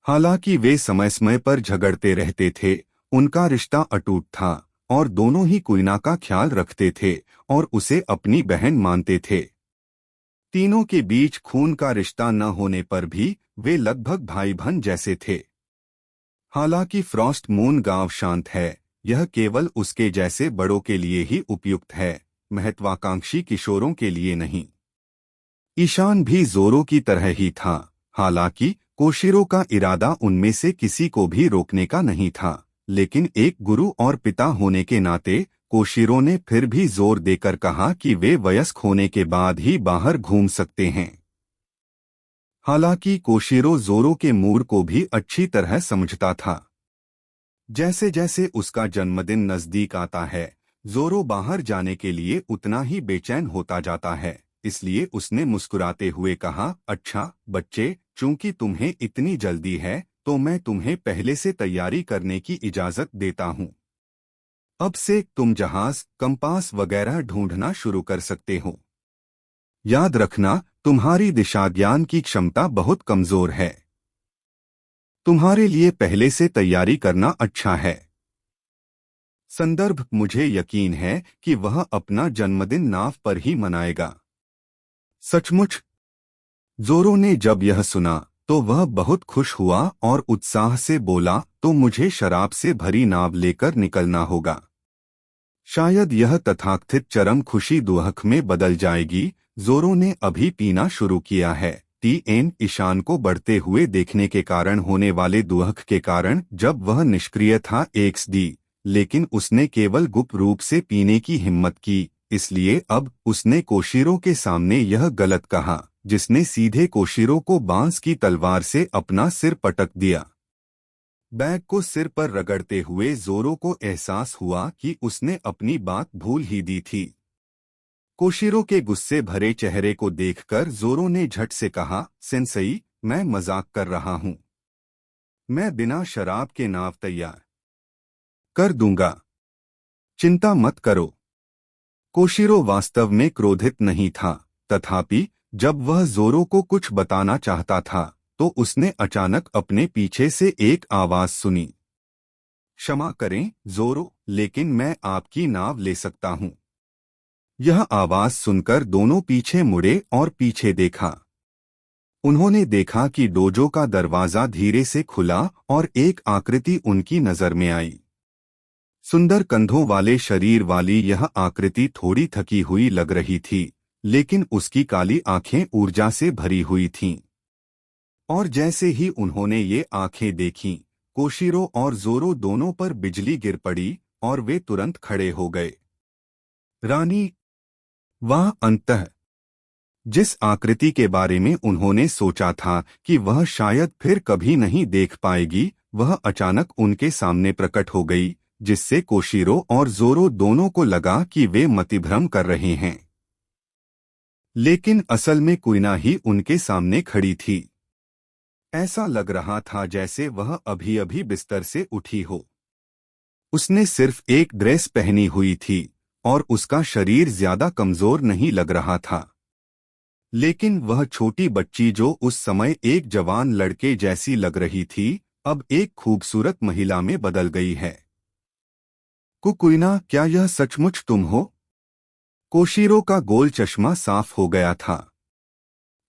हालांकि वे समय समय पर झगड़ते रहते थे, उनका रिश्ता अटूट था और दोनों ही कुइना का ख्याल रखते थे और उसे अपनी बहन मानते थे। तीनों के बीच खून का रिश्ता न होने पर भी वे लगभग भाई बहन जैसे थे। हालांकि फ्रॉस्ट मून गांव शांत है, यह केवल उसके जैसे बड़ों के लिए ही उपयुक्त है, महत्वाकांक्षी किशोरों के लिए नहीं। ईशान भी जोरो की तरह ही था, हालांकि कोशिरो का इरादा उनमें से किसी को भी रोकने का नहीं था, लेकिन एक गुरु और पिता होने के नाते कोशिरो ने फिर भी जोर देकर कहा कि वे वयस्क होने के बाद ही बाहर घूम सकते हैं। हालांकि कोशिरो जोरो के मूड को भी अच्छी तरह समझता था। जैसे जैसे उसका जन्मदिन नजदीक आता है, जोरो बाहर जाने के लिए उतना ही बेचैन होता जाता है, इसलिए उसने मुस्कुराते हुए कहा, अच्छा बच्चे, चूंकि तुम्हें इतनी जल्दी है तो मैं तुम्हें पहले से तैयारी करने की इजाजत देता हूँ। अब से तुम जहाज, कंपास वगैरह ढूंढना शुरू कर सकते हो। याद रखना, तुम्हारी दिशा ज्ञान की क्षमता बहुत कमजोर है। तुम्हारे लिए पहले से तैयारी करना अच्छा है। संदर्भ, मुझे यकीन है कि वह अपना जन्मदिन नाव पर ही मनाएगा। सचमुच? जोरो ने जब यह सुना तो वह बहुत खुश हुआ और उत्साह से बोला, तो मुझे शराब से भरी नाव लेकर निकलना होगा। शायद यह तथाकथित चरम खुशी दुहक में बदल जाएगी। जोरो ने अभी पीना शुरू किया है। टीएन ईशान को बढ़ते हुए देखने के कारण होने वाले दुहक के कारण जब वह निष्क्रिय था XD, लेकिन उसने केवल गुप्त रूप से पीने की हिम्मत की, इसलिए अब उसने कोशिरो के सामने यह गलत कहा, जिसने सीधे कोशिरो को बांस की तलवार से अपना सिर पटक दिया। बैग को सिर पर रगड़ते हुए जोरो को एहसास हुआ कि उसने अपनी बात भूल ही दी थी। कोशिरो के गुस्से भरे चेहरे को देखकर जोरो ने झट से कहा, सेंसेई, मैं मजाक कर रहा हूं। मैं बिना शराब के नाव तैयार कर दूंगा, चिंता मत करो। कोशिरो वास्तव में क्रोधित नहीं था, तथापि जब वह जोरो को कुछ बताना चाहता था तो उसने अचानक अपने पीछे से एक आवाज सुनी। क्षमा करें जोरो, लेकिन मैं आपकी नाव ले सकता हूं। यह आवाज सुनकर दोनों पीछे मुड़े और पीछे देखा। उन्होंने देखा कि डोजो का दरवाजा धीरे से खुला और एक आकृति उनकी नजर में आई। सुंदर कंधों वाले शरीर वाली यह आकृति थोड़ी थकी हुई लग रही थी, लेकिन उसकी काली आंखें ऊर्जा से भरी हुई थीं। और जैसे ही उन्होंने ये आंखें देखीं, कोशिरो और जोरो दोनों पर बिजली गिर पड़ी और वे तुरंत खड़े हो गए। रानी, वह अंततः जिस आकृति के बारे में उन्होंने सोचा था कि वह शायद फिर कभी नहीं देख पाएगी, वह अचानक उनके सामने प्रकट हो गई, जिससे कोशिरो और जोरो दोनों को लगा कि वे मतिभ्रम कर रहे हैं। लेकिन असल में कुइना ही उनके सामने खड़ी थी। ऐसा लग रहा था जैसे वह अभी अभी बिस्तर से उठी हो। उसने सिर्फ एक ड्रेस पहनी हुई थी और उसका शरीर ज्यादा कमजोर नहीं लग रहा था। लेकिन वह छोटी बच्ची जो उस समय एक जवान लड़के जैसी लग रही थी, अब एक खूबसूरत महिला में बदल गई है। कुकुइना, क्या यह सचमुच तुम हो? कोशिरो का गोल चश्मा साफ हो गया था।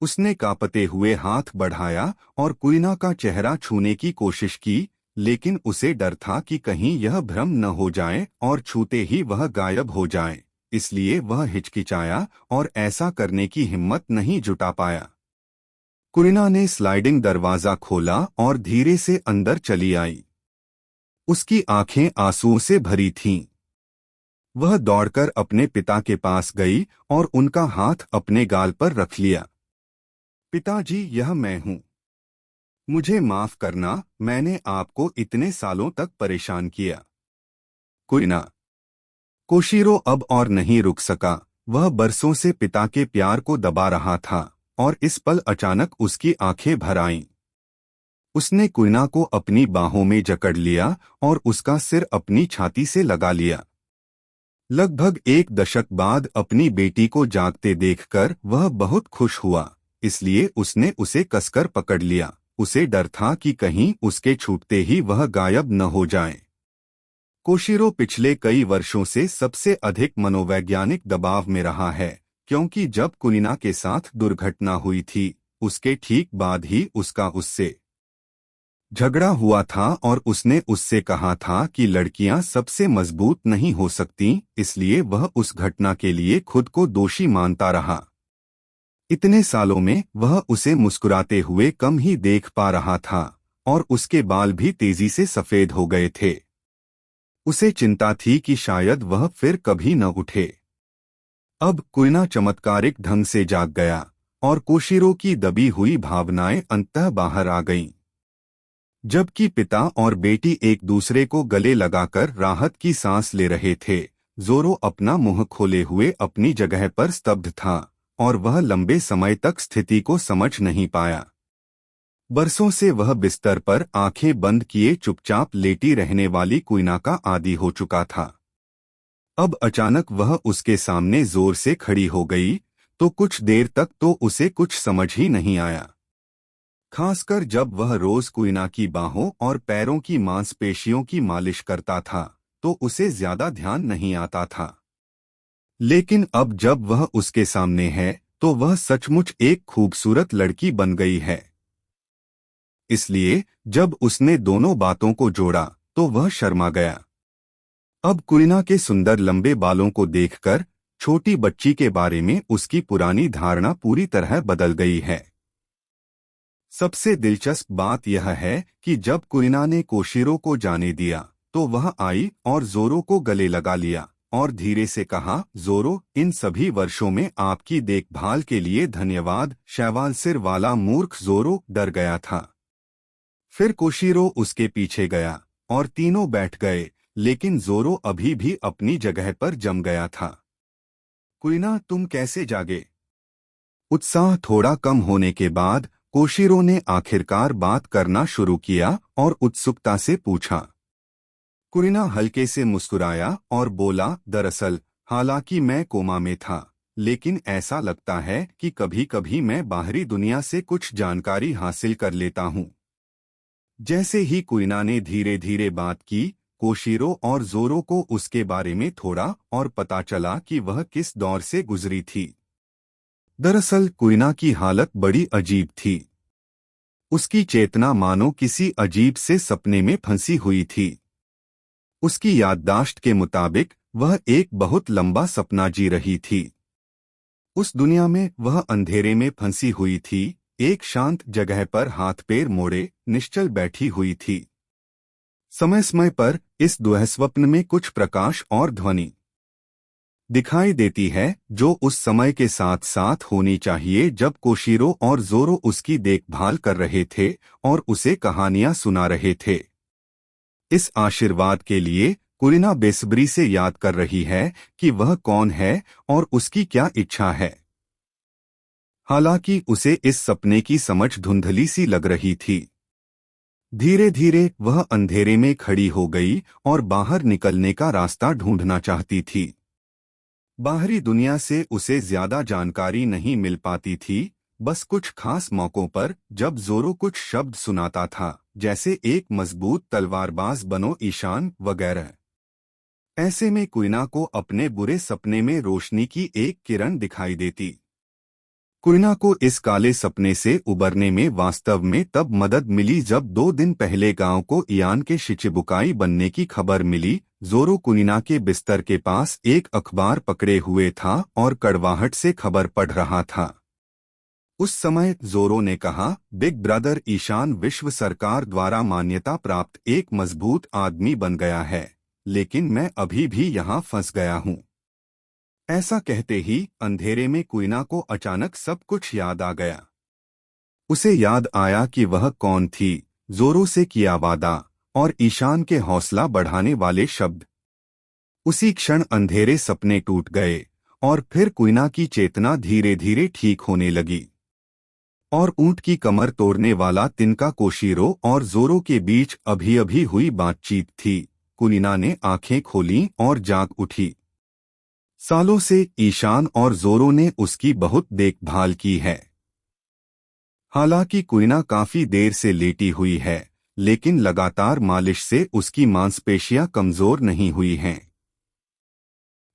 उसने कांपते हुए हाथ बढ़ाया और कुइना का चेहरा छूने की कोशिश की, लेकिन उसे डर था कि कहीं यह भ्रम न हो जाए और छूते ही वह गायब हो जाए, इसलिए वह हिचकिचाया और ऐसा करने की हिम्मत नहीं जुटा पाया। कुइना ने स्लाइडिंग दरवाजा खोला और धीरे से अंदर चली आई। उसकी आंखें आंसुओं से भरी थीं। वह दौड़कर अपने पिता के पास गई और उनका हाथ अपने गाल पर रख लिया। पिताजी, यह मैं हूं। मुझे माफ करना, मैंने आपको इतने सालों तक परेशान किया। कुइना। कोशिरो अब और नहीं रुक सका। वह बरसों से पिता के प्यार को दबा रहा था और इस पल अचानक उसकी आंखें भर आईं। उसने कुइना को अपनी बाहों में जकड़ लिया और उसका सिर अपनी छाती से लगा लिया। लगभग एक दशक बाद अपनी बेटी को जागते देखकर वह बहुत खुश हुआ, इसलिए उसने उसे कसकर पकड़ लिया। उसे डर था कि कहीं उसके छूटते ही वह गायब न हो जाए। कोशिरो पिछले कई वर्षों से सबसे अधिक मनोवैज्ञानिक दबाव में रहा है, क्योंकि जब कुइना के साथ दुर्घटना हुई थी, उसके ठीक बाद ही उसका उससे झगड़ा हुआ था और उसने उससे कहा था कि लड़कियां सबसे मजबूत नहीं हो सकती, इसलिए वह उस घटना के लिए खुद को दोषी मानता रहा। इतने सालों में वह उसे मुस्कुराते हुए कम ही देख पा रहा था और उसके बाल भी तेजी से सफेद हो गए थे। उसे चिंता थी कि शायद वह फिर कभी न उठे। अब कुइना चमत्कारिक ढंग से जाग गया और कोशिरो की दबी हुई भावनाएं अंततः बाहर आ गईं। जबकि पिता और बेटी एक दूसरे को गले लगाकर राहत की सांस ले रहे थे, जोरो अपना मुंह खोले हुए अपनी जगह पर स्तब्ध था और वह लंबे समय तक स्थिति को समझ नहीं पाया। बरसों से वह बिस्तर पर आंखें बंद किए चुपचाप लेटी रहने वाली कुइना का आदी हो चुका था। अब अचानक वह उसके सामने जोर से खड़ी हो गई, तो कुछ देर तक तो उसे कुछ समझ ही नहीं आया। खासकर जब वह रोज कुइना की बाहों और पैरों की मांसपेशियों की मालिश करता था, तो उसे ज्यादा ध्यान नहीं आता था। लेकिन अब जब वह उसके सामने है, तो वह सचमुच एक खूबसूरत लड़की बन गई है। इसलिए जब उसने दोनों बातों को जोड़ा, तो वह शर्मा गया। अब कुइना के सुंदर लंबे बालों को देखकर छोटी बच्ची के बारे में उसकी पुरानी धारणा पूरी तरह बदल गई है। सबसे दिलचस्प बात यह है कि जब कुइना ने कोशिरो को जाने दिया, तो वह आई और जोरो को गले लगा लिया और धीरे से कहा, जोरो, इन सभी वर्षों में आपकी देखभाल के लिए धन्यवाद। शैवाल सिर वाला मूर्ख जोरो डर गया था। फिर कोशिरो उसके पीछे गया और तीनों बैठ गए, लेकिन जोरो अभी भी अपनी जगह पर जम गया था। कुइना, तुम कैसे जागे? उत्साह थोड़ा कम होने के बाद कोशिरो ने आखिरकार बात करना शुरू किया और उत्सुकता से पूछा। कुइना हल्के से मुस्कुराया और बोला, दरअसल हालांकि मैं कोमा में था, लेकिन ऐसा लगता है कि कभी-कभी मैं बाहरी दुनिया से कुछ जानकारी हासिल कर लेता हूँ। जैसे ही कुइना ने धीरे धीरे बात की, कोशिरो और जोरो को उसके बारे में थोड़ा और पता चला कि वह किस दौर से गुजरी थी। दरअसल कुइना की हालत बड़ी अजीब थी। उसकी चेतना मानो किसी अजीब से सपने में फंसी हुई थी। उसकी याददाश्त के मुताबिक वह एक बहुत लंबा सपना जी रही थी। उस दुनिया में वह अंधेरे में फंसी हुई थी, एक शांत जगह पर हाथ पैर मोड़े निश्चल बैठी हुई थी। समय समय पर इस दुःस्वप्न में कुछ प्रकाश और ध्वनि दिखाई देती है, जो उस समय के साथ साथ होनी चाहिए जब कोशिरो और जोरो उसकी देखभाल कर रहे थे और उसे कहानियां सुना रहे थे। इस आशीर्वाद के लिए कुरिना बेसब्री से याद कर रही है कि वह कौन है और उसकी क्या इच्छा है। हालांकि उसे इस सपने की समझ धुंधली सी लग रही थी। धीरे धीरे वह अंधेरे में खड़ी हो गई और बाहर निकलने का रास्ता ढूंढना चाहती थी। बाहरी दुनिया से उसे ज्यादा जानकारी नहीं मिल पाती थी, बस कुछ खास मौकों पर जब जोरो कुछ शब्द सुनाता था, जैसे एक मजबूत तलवारबाज बनो ईशान वगैरह। ऐसे में कुइना को अपने बुरे सपने में रोशनी की एक किरण दिखाई देती। कुइना को इस काले सपने से उबरने में वास्तव में तब मदद मिली जब 2 दिन पहले गांव को इयान के शिचिबुकाई बनने की खबर मिली। जोरो कुइना के बिस्तर के पास एक अखबार पकड़े हुए था और कड़वाहट से खबर पढ़ रहा था। उस समय जोरो ने कहा, बिग ब्रदर ईशान विश्व सरकार द्वारा मान्यता प्राप्त एक मजबूत आदमी बन गया है, लेकिन मैं अभी भी यहाँ फंस गया हूँ। ऐसा कहते ही अंधेरे में कुइना को अचानक सब कुछ याद आ गया। उसे याद आया कि वह कौन थी, जोरो से किया वादा और ईशान के हौसला बढ़ाने वाले शब्द। उसी क्षण अंधेरे सपने टूट गए और फिर कुइना की चेतना धीरे धीरे ठीक होने लगी। और ऊंट की कमर तोड़ने वाला तिनका कोशिरो और जोरो के बीच अभी अभी हुई बातचीत थी। कुइना ने आंखें खोलीं और जाग उठी। सालों से ईशान और जोरो ने उसकी बहुत देखभाल की है। हालांकि कुइना काफी देर से लेटी हुई है, लेकिन लगातार मालिश से उसकी मांसपेशियां कमजोर नहीं हुई हैं।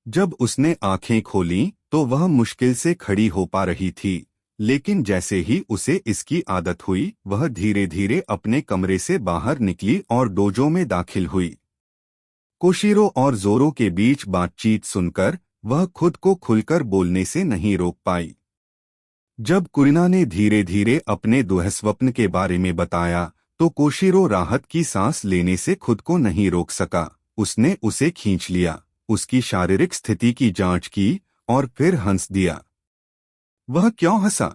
जब उसने आंखें खोलीं तो वह मुश्किल से खड़ी हो पा रही थी, लेकिन जैसे ही उसे इसकी आदत हुई, वह धीरे धीरे अपने कमरे से बाहर निकली और डोजो में दाखिल हुई। कोशिरो और जोरो के बीच बातचीत सुनकर वह खुद को खुलकर बोलने से नहीं रोक पाई। जब कुरिना ने धीरे धीरे अपने दुःस्वप्न के बारे में बताया तो कोशिरो राहत की सांस लेने से खुद को नहीं रोक सका। उसने उसे खींच लिया, उसकी शारीरिक स्थिति की जांच की और फिर हंस दिया। वह क्यों हंसा?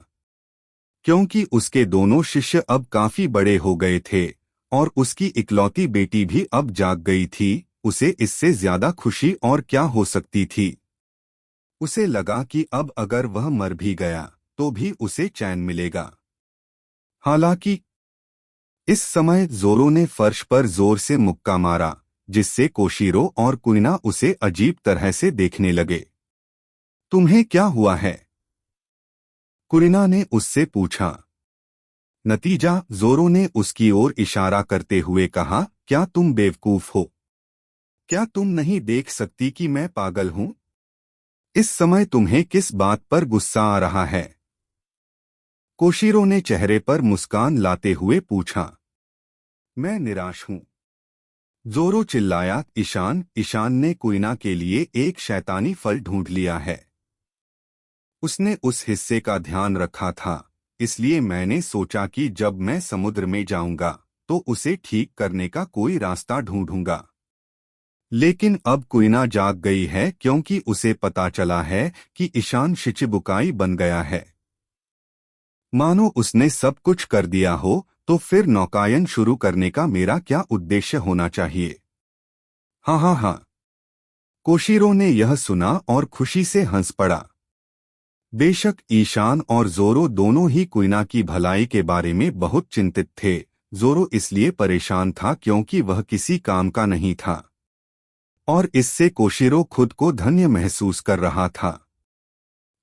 क्योंकि उसके दोनों शिष्य अब काफी बड़े हो गए थे और उसकी इकलौती बेटी भी अब जाग गई थी। उसे इससे ज्यादा खुशी और क्या हो सकती थी। उसे लगा कि अब अगर वह मर भी गया तो भी उसे चैन मिलेगा। हालांकि इस समय जोरो ने फर्श पर जोर से मुक्का मारा, जिससे कोशिरो और कुइना उसे अजीब तरह से देखने लगे। तुम्हें क्या हुआ है? कुरिना ने उससे पूछा। नतीजा, जोरो ने उसकी ओर इशारा करते हुए कहा, क्या तुम बेवकूफ हो? क्या तुम नहीं देख सकती कि मैं पागल हूं? इस समय तुम्हें किस बात पर गुस्सा आ रहा है? कोशिरो ने चेहरे पर मुस्कान लाते हुए पूछा। मैं निराश हूं। जोरो चिल्लाया। ईशान ने कुइना के लिए एक शैतानी फल ढूंढ लिया है। उसने उस हिस्से का ध्यान रखा था, इसलिए मैंने सोचा कि जब मैं समुद्र में जाऊंगा तो उसे ठीक करने का कोई रास्ता ढूंढूंगा। लेकिन अब कुइना जाग गई है क्योंकि उसे पता चला है कि ईशान शिचिबुकाई बन गया है। मानो उसने सब कुछ कर दिया हो, तो फिर नौकायन शुरू करने का मेरा क्या उद्देश्य होना चाहिए? हाँ हाँ हाँ। कोशिरो ने यह सुना और खुशी से हंस पड़ा। बेशक ईशान और जोरो दोनों ही कुइना की भलाई के बारे में बहुत चिंतित थे। जोरो इसलिए परेशान था क्योंकि वह किसी काम का नहीं था और इससे कोशिरो खुद को धन्य महसूस कर रहा था।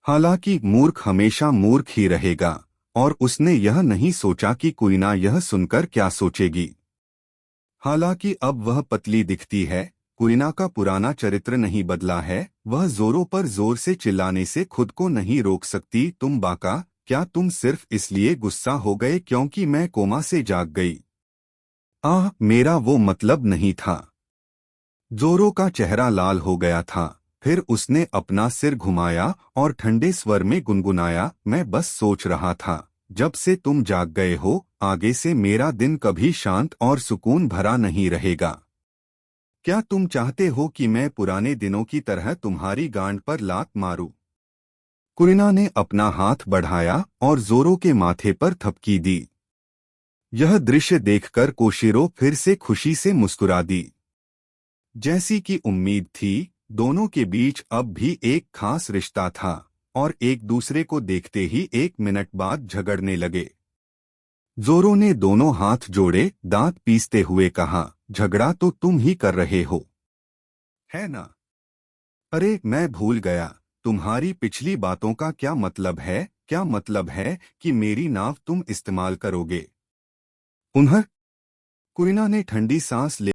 हालांकि मूर्ख हमेशा मूर्ख ही रहेगा और उसने यह नहीं सोचा कि कुइना यह सुनकर क्या सोचेगी। हालांकि अब वह पतली दिखती है, कुरिना का पुराना चरित्र नहीं बदला है। वह जोरों पर जोर से चिल्लाने से खुद को नहीं रोक सकती। तुम बाका, क्या तुम सिर्फ इसलिए गुस्सा हो गए क्योंकि मैं कोमा से जाग गई? आह, मेरा वो मतलब नहीं था। जोरो का चेहरा लाल हो गया था। फिर उसने अपना सिर घुमाया और ठंडे स्वर में गुनगुनाया, मैं बस सोच रहा था, जब से तुम जाग गए हो, आगे से मेरा दिन कभी शांत और सुकून भरा नहीं रहेगा। क्या तुम चाहते हो कि मैं पुराने दिनों की तरह तुम्हारी गांड पर लात मारूं? कुरिना ने अपना हाथ बढ़ाया और जोरो के माथे पर थपकी दी। यह दृश्य देखकर कोशिरो फिर से खुशी से मुस्कुरा दी। जैसी कि उम्मीद थी, दोनों के बीच अब भी एक खास रिश्ता था और एक दूसरे को देखते ही 1 मिनट बाद झगड़ने लगे। जोरो ने दोनों हाथ जोड़े, दांत पीसते हुए कहा, झगड़ा तो तुम ही कर रहे हो, है ना? अरे मैं भूल गया, तुम्हारी पिछली बातों का क्या मतलब है? क्या मतलब है कि मेरी नाव तुम इस्तेमाल करोगे? उन्हें कुरिना ने ठंडी सांस ले